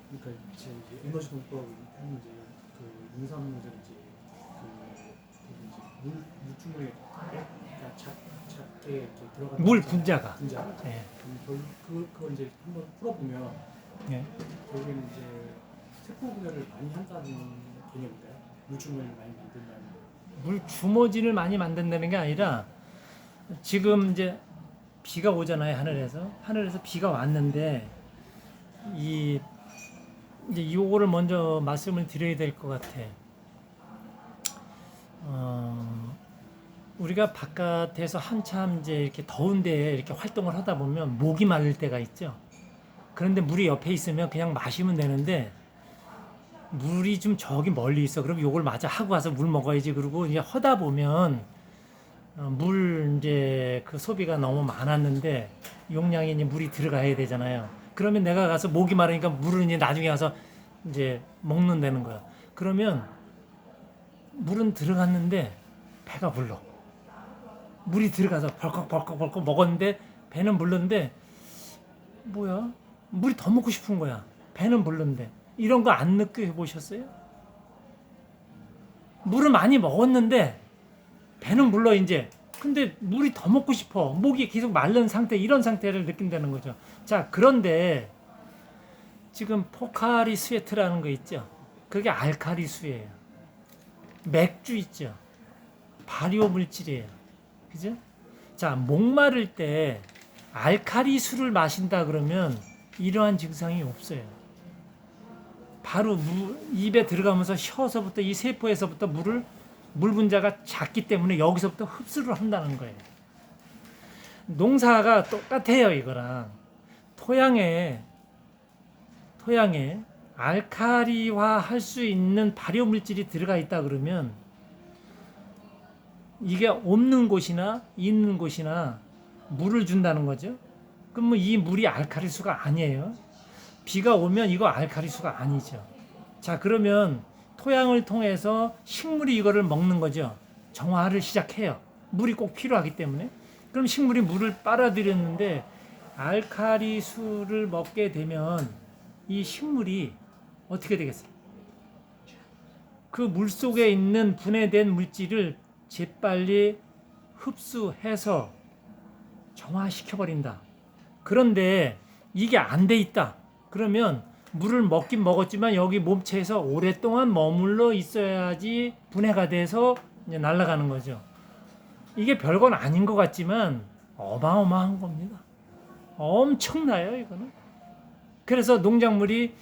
그러니까 이제 에너지 농법은 이제 그 농산물들 이제 물 물주머니에 작게 이렇게 들어가는 물 분자가. 분자. 네. 그걸 이제 한번 풀어보면 네. 결국에는 이제 세포 분해를 많이 한다는 개념인가요? 물주머니를 많이 만든다는. 물 주머지를 많이 만든다는 게 아니라 지금 이제 비가 오잖아요. 하늘에서 비가 왔는데 이제 요거를 먼저 말씀을 드려야 될 것 같아. 우리가 바깥에서 한참 이제 이렇게 더운데 이렇게 활동을 하다 보면 목이 마를 때가 있죠. 그런데 물이 옆에 있으면 그냥 마시면 되는데 물이 좀 저기 멀리 있어. 그럼 요걸 마저 하고 와서 물 먹어야지. 그러고 이제 하다 보면 물 이제 그 소비가 너무 많았는데 용량이 이제 물이 들어가야 되잖아요. 그러면 내가 가서 목이 마르니까 물을 이제 나중에 가서 이제 먹는다는 거야. 그러면 물은 들어갔는데 배가 불러. 물이 들어가서 벌컥 먹었는데 배는 불렀는데 뭐야? 물이 더 먹고 싶은 거야. 배는 불렀는데 이런 거 안 느껴 보셨어요? 물을 많이 먹었는데 배는 불러 이제. 근데 물이 더 먹고 싶어. 목이 계속 마른 상태, 이런 상태를 느낀다는 거죠. 자, 그런데 지금 포카리 스웨트라는 거 있죠. 그게 알카리 수예요. 맥주 있죠. 발효 물질이에요. 그죠? 자, 목마를 때 알카리 수를 마신다 그러면 이러한 증상이 없어요. 바로 입에 들어가면서 혀서부터 이 세포에서부터 물 분자가 작기 때문에 여기서부터 흡수를 한다는 거예요. 농사가 똑같아요, 이거랑. 토양에 알카리화 할 수 있는 발효 물질이 들어가 있다 그러면 이게 없는 곳이나 있는 곳이나 물을 준다는 거죠. 그러면 이 물이 알카리수가 아니에요. 비가 오면 이거 알카리수가 아니죠. 자, 그러면 토양을 통해서 식물이 이거를 먹는 거죠. 정화를 시작해요. 물이 꼭 필요하기 때문에. 그럼 식물이 물을 빨아들였는데 알카리수를 먹게 되면 이 식물이 어떻게 되겠어요? 그 물 속에 있는 분해된 물질을 재빨리 흡수해서 정화시켜버린다. 그런데 이게 안 돼 있다. 그러면 물을 먹긴 먹었지만 여기 몸체에서 오랫동안 머물러 있어야지 분해가 돼서 이제 날아가는 거죠. 이게 별건 아닌 것 같지만 어마어마한 겁니다. 엄청나요, 이거는. 그래서 농작물이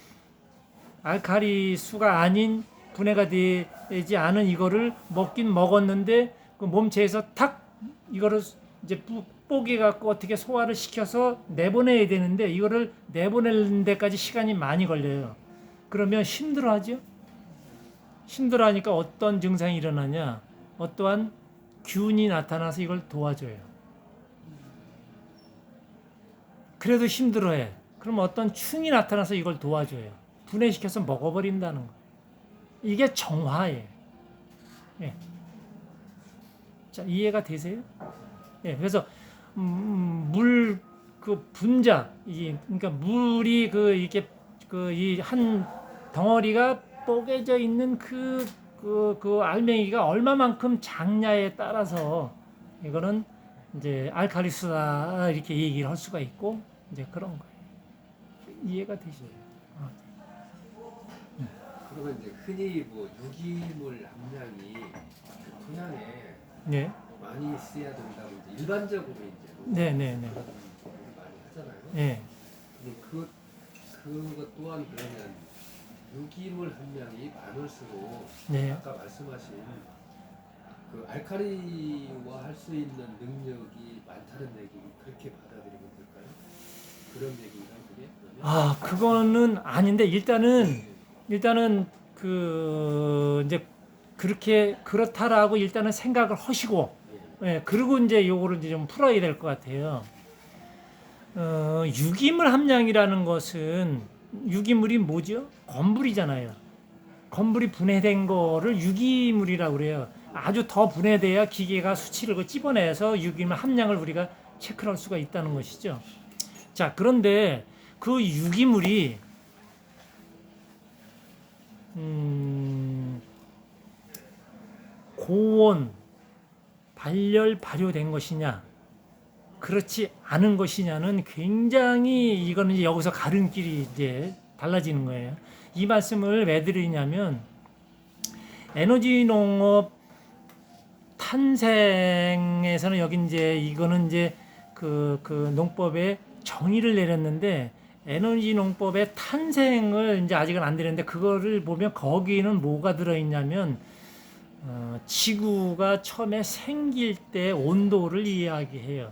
알카리 수가 아닌 분해가 되지 않은 이거를 먹긴 먹었는데 그 몸체에서 탁 이거를 이제 뽀개 갖고 어떻게 소화를 시켜서 내보내야 되는데 이거를 내보내는 데까지 시간이 많이 걸려요. 그러면 힘들어하죠. 힘들어하니까 어떤 증상이 일어나냐? 어떠한 균이 나타나서 이걸 도와줘요. 그래도 힘들어해. 그럼 어떤 충이 나타나서 이걸 도와줘요. 분해시켜서 먹어버린다는 거. 이게 정화예요. 예. 자, 이해가 되세요? 예. 그래서 물 그 분자, 그러니까 물이 이게 이 한 덩어리가 뽀개져 있는 그 알맹이가 얼마만큼 작냐에 따라서 이거는 이제 알칼리수다 이렇게 얘기를 할 수가 있고 이제 그런 거예요. 이해가 되시죠? 그러면 이제 흔히 뭐 유기물 함량이 그 토양에 네. 많이 쓰여야 된다고 이제 일반적으로 이제 네네네. 그런 얘기를 많이 하잖아요. 네. 근데 그것 또한 그러면 유기물 함량이 많을수록 네. 아까 말씀하신 그 알카리화 할 수 있는 능력이 많다는 얘기 그렇게 받아들이면 될까요? 그런 얘기인가요, 그게? 그러면? 아, 그거는 아닌데 일단은 이제 그렇게 그렇다라고 일단은 생각을 하시고, 예, 그리고 이제 요거를 이제 좀 풀어야 될 것 같아요. 유기물 함량이라는 것은 유기물이 뭐죠? 건물이잖아요. 건물이 분해된 거를 유기물이라고 그래요. 아주 더 분해돼야 기계가 수치를 찝어내서 유기물 함량을 우리가 체크할 수가 있다는 것이죠. 자, 그런데 그 유기물이 고온 발효된 것이냐 그렇지 않은 것이냐는 굉장히 이거는 이제 여기서 가름길이 이제 달라지는 거예요. 이 말씀을 왜 드리냐면 에너지 농업 탄생에서는 여기 이제 이거는 이제 그 농법에 정의를 내렸는데 에너지 농법의 탄생을 이제 아직은 안 되는데 그거를 보면 거기는 뭐가 들어있냐면 지구가 처음에 생길 때 온도를 이야기해요.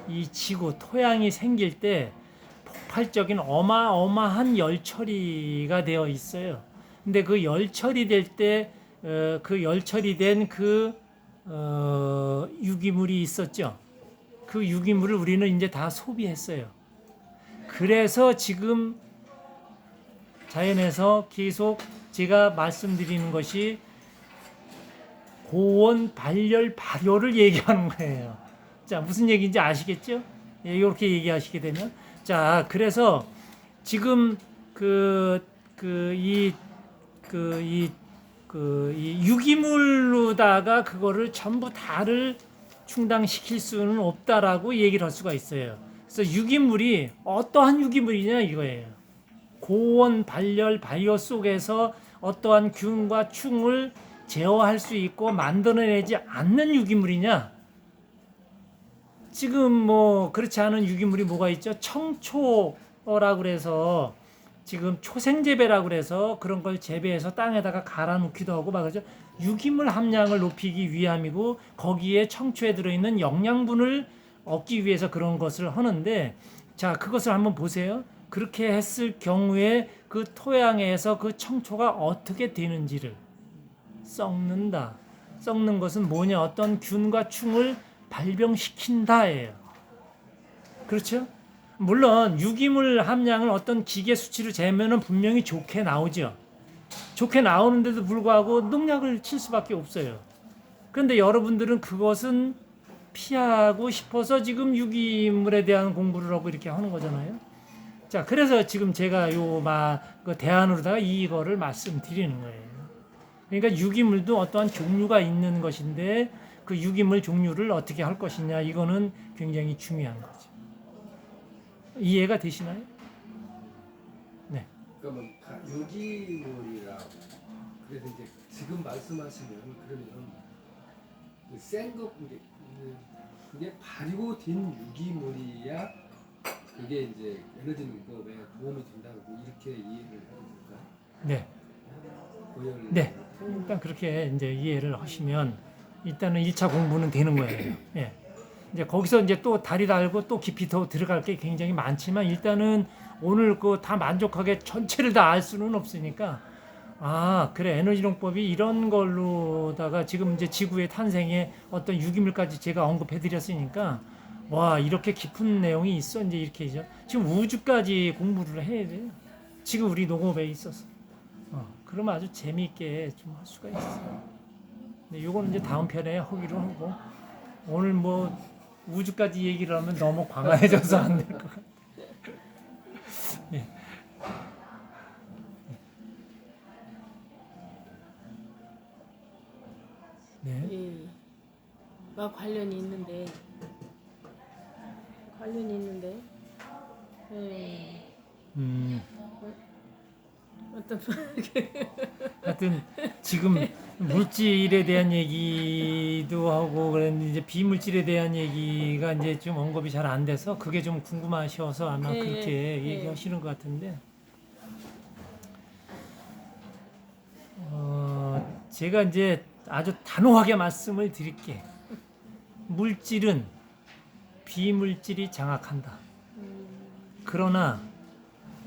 이 지구 토양이 생길 때 폭발적인 어마어마한 열 처리가 되어 있어요. 근데 그 열 처리될 때 그 열 처리된 유기물이 있었죠. 그 유기물을 우리는 이제 다 소비했어요. 그래서 지금 자연에서 계속 제가 말씀드리는 것이 고온, 발열, 발효를 얘기하는 거예요. 자, 무슨 얘기인지 아시겠죠? 예, 이렇게 얘기하시게 되면. 자, 그래서 지금 이 유기물로다가 그거를 전부 다를 충당시킬 수는 없다라고 얘기를 할 수가 있어요. 그래서 유기물이 어떠한 유기물이냐 이거예요. 고온, 발열, 바이오 속에서 어떠한 균과 충을 제어할 수 있고 만들어내지 않는 유기물이냐? 지금 뭐 그렇지 않은 유기물이 뭐가 있죠? 청초라고 그래서 지금 초생재배라고 그래서 그런 걸 재배해서 땅에다가 갈아놓기도 하고 막 그러죠. 유기물 함량을 높이기 위함이고 거기에 청초에 들어있는 영양분을 얻기 위해서 그런 것을 하는데 자, 그것을 한번 보세요. 그렇게 했을 경우에 그 토양에서 그 청초가 어떻게 되는지를 썩는다. 썩는 것은 뭐냐? 어떤 균과 충을 발병시킨다예요. 그렇죠? 물론 유기물 함량을 어떤 기계 수치로 재면은 분명히 좋게 나오죠. 좋게 나오는데도 불구하고 농약을 칠 수밖에 없어요. 그런데 여러분들은 그것은 피하고 싶어서 지금 유기물에 대한 공부를 하고 이렇게 하는 거잖아요. 자, 그래서 지금 제가 그 대안으로다가 이거를 말씀드리는 거예요. 그러니까 유기물도 어떠한 종류가 있는 것인데 그 유기물 종류를 어떻게 할 것이냐 이거는 굉장히 중요한 거죠. 이해가 되시나요? 네. 그러니까 뭐 유기물이라 그래서 이제 지금 말씀하시면 그러면 센거 그게 발효된 유기물이야 그게 이제 에너지 공급에 도움이 된다고 이렇게 이해를 해도 될까요? 네. 네. 일단 그렇게 이제 이해를 하시면 일단은 1차 공부는 되는 거예요. 예. 이제 거기서 이제 또 다리 달고 또 깊이 더 들어갈 게 굉장히 많지만 일단은 오늘 그 다 만족하게 전체를 다 알 수는 없으니까 아, 그래. 에너지농법이 이런 걸로다가 지금 이제 지구의 탄생에 어떤 유기물까지 제가 언급해 드렸으니까 와, 이렇게 깊은 내용이 있어. 이제 이렇게죠. 지금 우주까지 공부를 해야 돼요. 지금 우리 농업에 있어서. 그러면 아주 재미있게 좀 할 수가 있어요. 근데 요거는 이제 다음 편에 하기로 하고 오늘 뭐 우주까지 얘기를 하면 너무 광활해져서 안 될 것 같아요. 예. 네. 예. 관련이 있는데 어떤 하여튼 지금 물질에 대한 얘기도 하고 그랬는데 이제 비물질에 대한 얘기가 이제 좀 언급이 잘 안 돼서 그게 좀 궁금하셔서 아마 예, 그렇게 예. 얘기하시는 것 같은데 제가 이제 아주 단호하게 말씀을 드릴게. 물질은 비물질이 장악한다. 그러나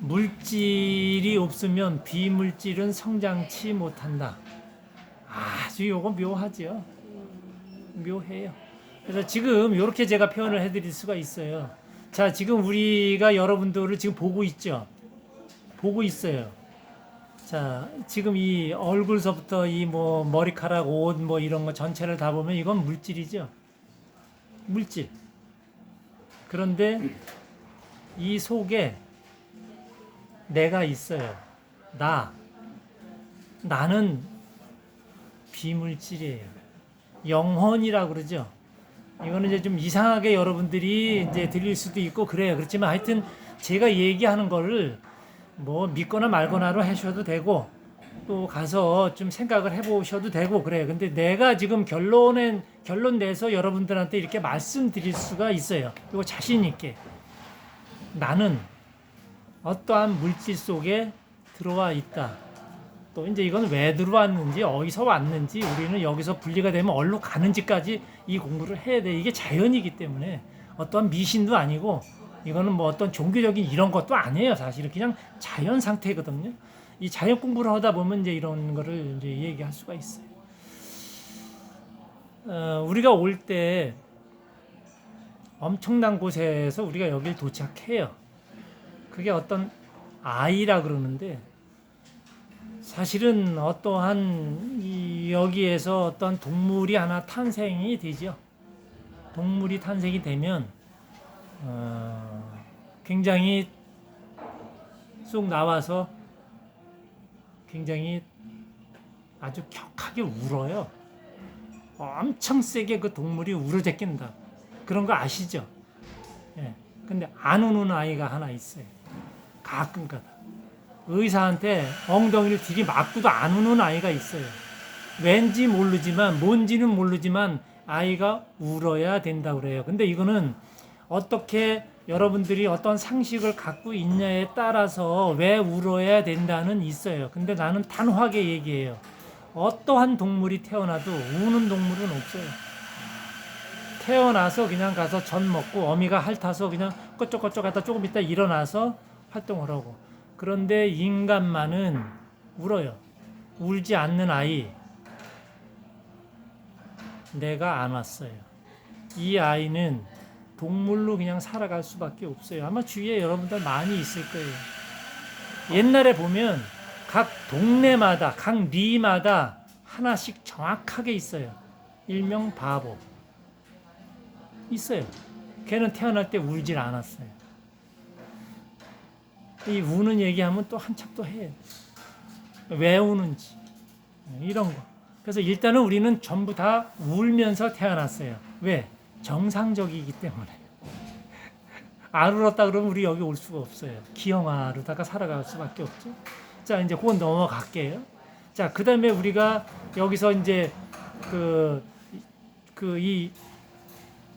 물질이 없으면 비물질은 성장치 못한다. 아주 요거 묘하죠. 묘해요. 그래서 지금 이렇게 제가 표현을 해드릴 수가 있어요. 자, 지금 우리가 여러분들을 지금 보고 있죠. 보고 있어요. 자, 지금 이 얼굴서부터 이 뭐 머리카락, 옷 뭐 이런 거 전체를 다 보면 이건 물질이죠. 물질. 그런데 이 속에 내가 있어요. 나는 비물질이에요. 영혼이라고 그러죠. 이거는 이제 좀 이상하게 여러분들이 이제 들릴 수도 있고 그래요. 그렇지만 하여튼 제가 얘기하는 거를 뭐 믿거나 말거나로 하셔도 되고 또 가서 좀 생각을 해보셔도 되고 그래요. 근데 내가 지금 결론 내서 여러분들한테 이렇게 말씀드릴 수가 있어요. 이거 자신 있게. 나는 어떠한 물질 속에 들어와 있다. 또 이제 이건 왜 들어왔는지 어디서 왔는지 우리는 여기서 분리가 되면 어디로 가는지까지 이 공부를 해야 돼. 이게 자연이기 때문에 어떠한 미신도 아니고 이거는 뭐 어떤 종교적인 이런 것도 아니에요. 사실은 그냥 자연 상태거든요. 이 자연 공부를 하다 보면 이제 이런 거를 이제 얘기할 수가 있어요. 우리가 올 때 엄청난 곳에서 우리가 여길 도착해요. 그게 어떤 아이라 그러는데 사실은 어떠한 여기에서 어떤 동물이 하나 탄생이 되죠. 동물이 탄생이 되면 굉장히 쑥 나와서 굉장히 아주 격하게 울어요. 엄청 세게 그 동물이 울어제낀다. 그런 거 아시죠? 예. 근데 안 우는 아이가 하나 있어요. 가끔가다. 의사한테 엉덩이를 들이맞고도 안 우는 아이가 있어요. 왠지 모르지만 뭔지는 모르지만 아이가 울어야 된다고 그래요. 근데 이거는 어떻게 여러분들이 어떤 상식을 갖고 있냐에 따라서 왜 울어야 된다는 있어요. 근데 나는 단호하게 얘기해요. 어떠한 동물이 태어나도 우는 동물은 없어요. 태어나서 그냥 가서 젖 먹고 어미가 핥아서 그냥 꺼쩍꺼쩍 하다 조금 있다 일어나서 활동을 하고. 그런데 인간만은 울어요. 울지 않는 아이 내가 안 왔어요. 이 아이는 동물로 그냥 살아갈 수밖에 없어요. 아마 주위에 여러분들 많이 있을 거예요. 옛날에 보면 각 동네마다 각 리마다 하나씩 정확하게 있어요. 일명 바보 있어요. 걔는 태어날 때 울질 않았어요. 이 우는 얘기하면 또 한참 또 해요. 왜 우는지 이런 거. 그래서 일단은 우리는 전부 다 울면서 태어났어요. 왜? 정상적이기 때문에. 안 울었다 그러면 우리 여기 올 수가 없어요. 기형아르다가 살아갈 수밖에 없죠. 자, 이제 그건 넘어갈게요. 자, 그 다음에 우리가 여기서 이제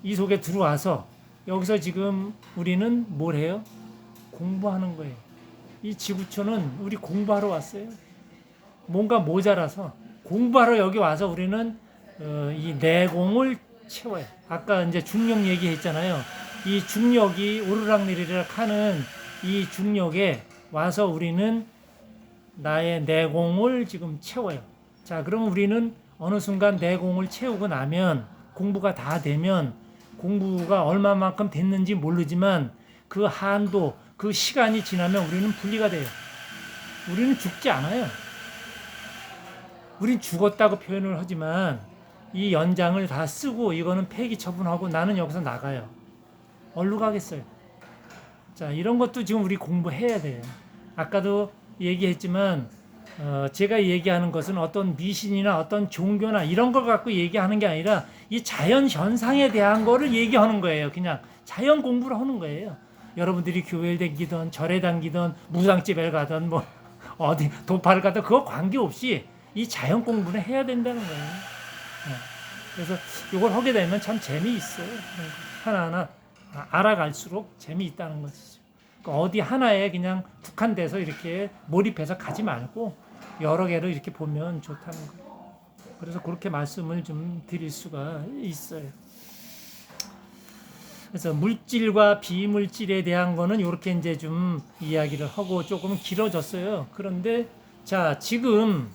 이 속에 들어와서 여기서 지금 우리는 뭘 해요? 공부하는 거예요. 이 지구촌은 우리 공부하러 왔어요. 뭔가 모자라서 공부하러 여기 와서 우리는 이 내공을 채워요. 아까 이제 중력 얘기했잖아요. 이 중력이 오르락내리락 하는 이 중력에 와서 우리는 나의 내공을 지금 채워요. 자, 그럼 우리는 어느 순간 내공을 채우고 나면 공부가 다 되면 공부가 얼마만큼 됐는지 모르지만 그 한도, 그 시간이 지나면 우리는 분리가 돼요. 우리는 죽지 않아요. 우린 죽었다고 표현을 하지만 이 연장을 다 쓰고 이거는 폐기 처분하고 나는 여기서 나가요. 어디로 가겠어요? 자, 이런 것도 지금 우리 공부해야 돼요. 아까도 얘기했지만 제가 얘기하는 것은 어떤 미신이나 어떤 종교나 이런 걸 갖고 얘기하는 게 아니라 이 자연 현상에 대한 거를 얘기하는 거예요. 그냥 자연 공부를 하는 거예요. 여러분들이 교회를 다니든 절에 다니든 무당집에 가든 뭐 어디 도파를 가든 그거 관계없이 이 자연 공부는 해야 된다는 거예요. 그래서 이걸 하게 되면 참 재미있어요. 하나하나 알아갈수록 재미있다는 것이죠. 그러니까 어디 하나에 그냥 국한돼서 이렇게 몰입해서 가지 말고 여러 개를 이렇게 보면 좋다는 거예요. 그래서 그렇게 말씀을 좀 드릴 수가 있어요. 그래서 물질과 비물질에 대한 거는 이렇게 이제 좀 이야기를 하고 조금 길어졌어요. 그런데 자, 지금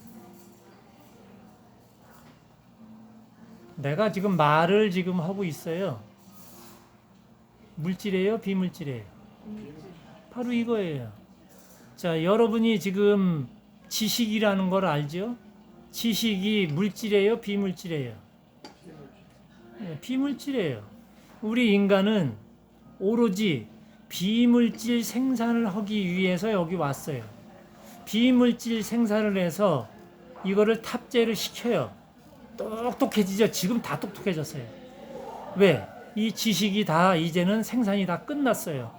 내가 지금 말을 지금 하고 있어요. 물질이에요? 비물질이에요? 바로 이거예요. 자, 여러분이 지금 지식이라는 걸 알죠? 지식이 물질이에요? 비물질이에요? 네, 비물질이에요. 우리 인간은 오로지 비물질 생산을 하기 위해서 여기 왔어요. 비물질 생산을 해서 이거를 탑재를 시켜요. 똑똑해지죠. 지금 다 똑똑해졌어요. 왜? 이 지식이 다 이제는 생산이 다 끝났어요.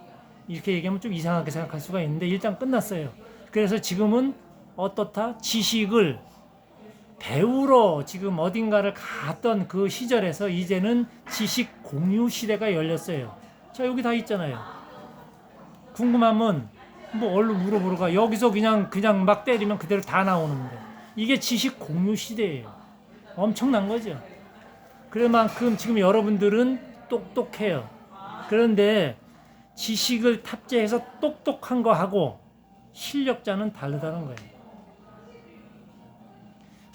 이렇게 얘기하면 좀 이상하게 생각할 수가 있는데 일단 끝났어요. 그래서 지금은 어떻다? 지식을 배우러 지금 어딘가를 갔던 그 시절에서 이제는 지식 공유 시대가 열렸어요. 자, 여기 다 있잖아요. 궁금하면 뭐 얼른 물어보러 가. 여기서 그냥 막 때리면 그대로 다 나오는데 이게 지식 공유 시대예요. 엄청난 거죠. 그만큼 지금 여러분들은 똑똑해요. 그런데 지식을 탑재해서 똑똑한 거하고 실력자는 다르다는 거예요.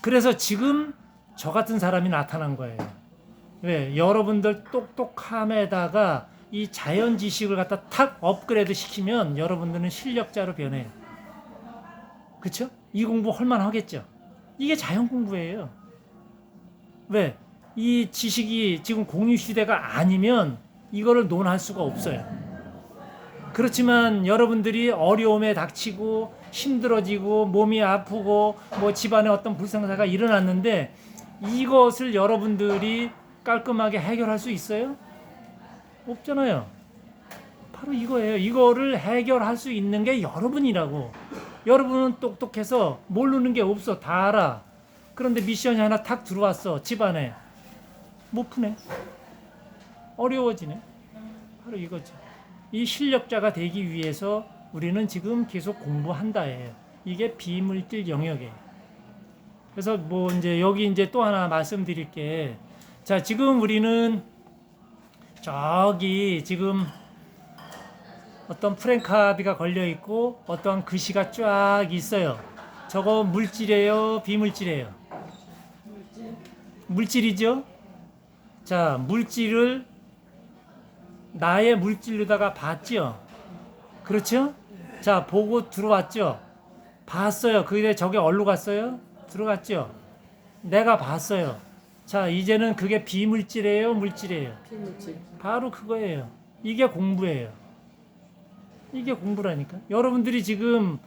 그래서 지금 저 같은 사람이 나타난 거예요. 왜? 여러분들 똑똑함에다가 이 자연 지식을 갖다 탁 업그레이드 시키면 여러분들은 실력자로 변해요. 그쵸? 이 공부 할만하겠죠? 이게 자연 공부예요. 왜? 이 지식이 지금 공유시대가 아니면 이거를 논할 수가 없어요. 그렇지만 여러분들이 어려움에 닥치고 힘들어지고 몸이 아프고 뭐 집안에 어떤 불상사가 일어났는데 이것을 여러분들이 깔끔하게 해결할 수 있어요? 없잖아요. 바로 이거예요. 이거를 해결할 수 있는 게 여러분이라고. 여러분은 똑똑해서 모르는 게 없어. 다 알아. 그런데 미션이 하나 탁 들어왔어. 집안에. 못 푸네. 어려워지네. 바로 이거죠. 이 실력자가 되기 위해서 우리는 지금 계속 공부한다예요. 이게 비물질 영역이에요. 그래서 뭐 이제 여기 이제 또 하나 말씀드릴 게, 자, 지금 우리는 저기 지금 어떤 프랭카드가 걸려 있고 어떠한 글씨가 쫙 있어요. 저거 물질이에요, 비물질이에요? 물질이죠? 자, 물질을 나의 물질로다가 봤죠? 그렇죠? 자, 보고 들어왔죠? 봤어요. 그게 저게 어디로 갔어요? 들어갔죠? 내가 봤어요. 자, 이제는 그게 비물질이에요, 물질이에요? 비물질. 바로 그거예요. 이게 공부예요. 이게 공부라니까. 여러분들이 지금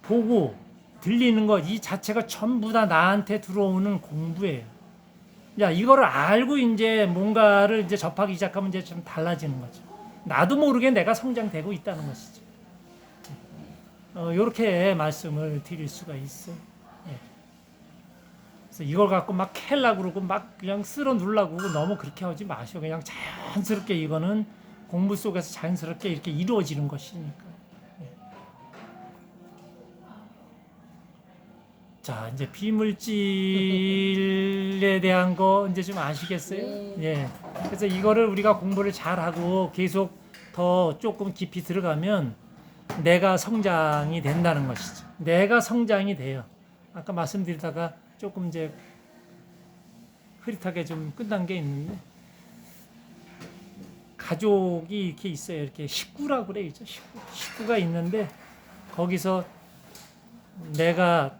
보고 들리는 것 이 자체가 전부 다 나한테 들어오는 공부예요. 야, 이거를 알고 이제 뭔가를 이제 접하기 시작하면 이제 좀 달라지는 거죠. 나도 모르게 내가 성장되고 있다는 것이죠. 이렇게 말씀을 드릴 수가 있어요. 예. 그래서 이걸 갖고 막 캘라고 그러고 막 그냥 쓸어 누르려고 그러고 너무 그렇게 하지 마시고 그냥 자연스럽게 이거는 공부 속에서 자연스럽게 이렇게 이루어지는 것이니까. 예. 자, 이제 비물질에 대한 거 이제 좀 아시겠어요? 네. 예. 그래서 이거를 우리가 공부를 잘하고 계속 더 조금 깊이 들어가면 내가 성장이 된다는 것이죠. 내가 성장이 돼요. 아까 말씀드리다가 조금 이제 흐릿하게 좀 끝난 게 있는데, 가족이 이렇게 있어요. 이렇게 식구라고 그래요. 식구가 있는데 거기서 내가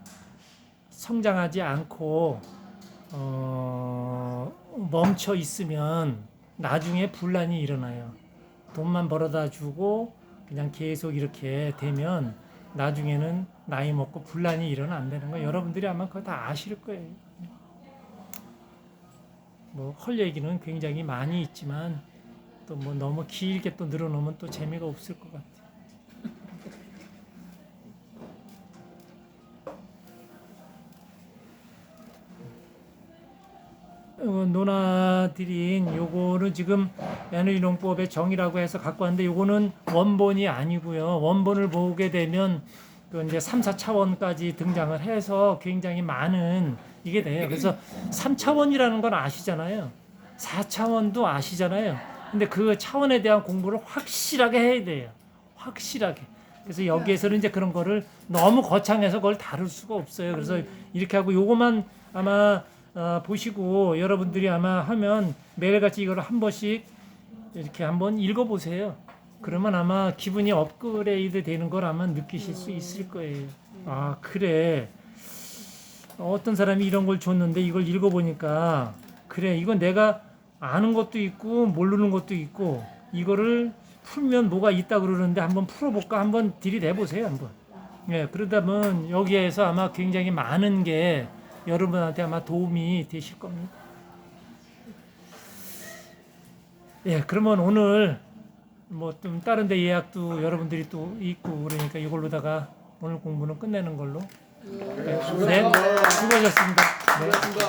성장하지 않고 멈춰 있으면 나중에 분란이 일어나요. 돈만 벌어다 주고 그냥 계속 이렇게 되면 나중에는 나이 먹고 분란이 일어난다는 거 여러분들이 아마 그거 다 아실 거예요. 뭐 할 얘기는 굉장히 많이 있지만 또 뭐 너무 길게 또 늘어놓으면 또 재미가 없을 것 같아요. 논하드린 요거는 지금 에너지농법의 정의라고 해서 갖고 왔는데 요거는 원본이 아니고요. 원본을 보게 되면 그 이제 3, 4차원까지 등장을 해서 굉장히 많은 이게 돼요. 그래서 3차원이라는 건 아시잖아요. 4차원도 아시잖아요. 근데 그 차원에 대한 공부를 확실하게 해야 돼요. 확실하게. 그래서 여기에서는 이제 그런 거를 너무 거창해서 그걸 다룰 수가 없어요. 그래서 이렇게 하고 요거만 아마 보시고 여러분들이 아마 하면 매일같이 이걸 한 번씩 이렇게 한번 읽어보세요. 그러면 아마 기분이 업그레이드 되는 걸 아마 느끼실 수 있을 거예요. 아, 그래. 어떤 사람이 이런 걸 줬는데 이걸 읽어보니까 그래, 이건 내가 아는 것도 있고 모르는 것도 있고 이거를 풀면 뭐가 있다 그러는데 한번 풀어볼까? 한번 들이대보세요. 한번. 예, 그러다 보면 여기에서 아마 굉장히 많은 게 여러분한테 아마 도움이 되실 겁니다. 예, 그러면 오늘 뭐 좀 다른 데 예약도 여러분들이 또 있고 그러니까 이걸로다가 오늘 공부는 끝내는 걸로. 예. 네, 수고하셨습니다. 네. 고맙습니다.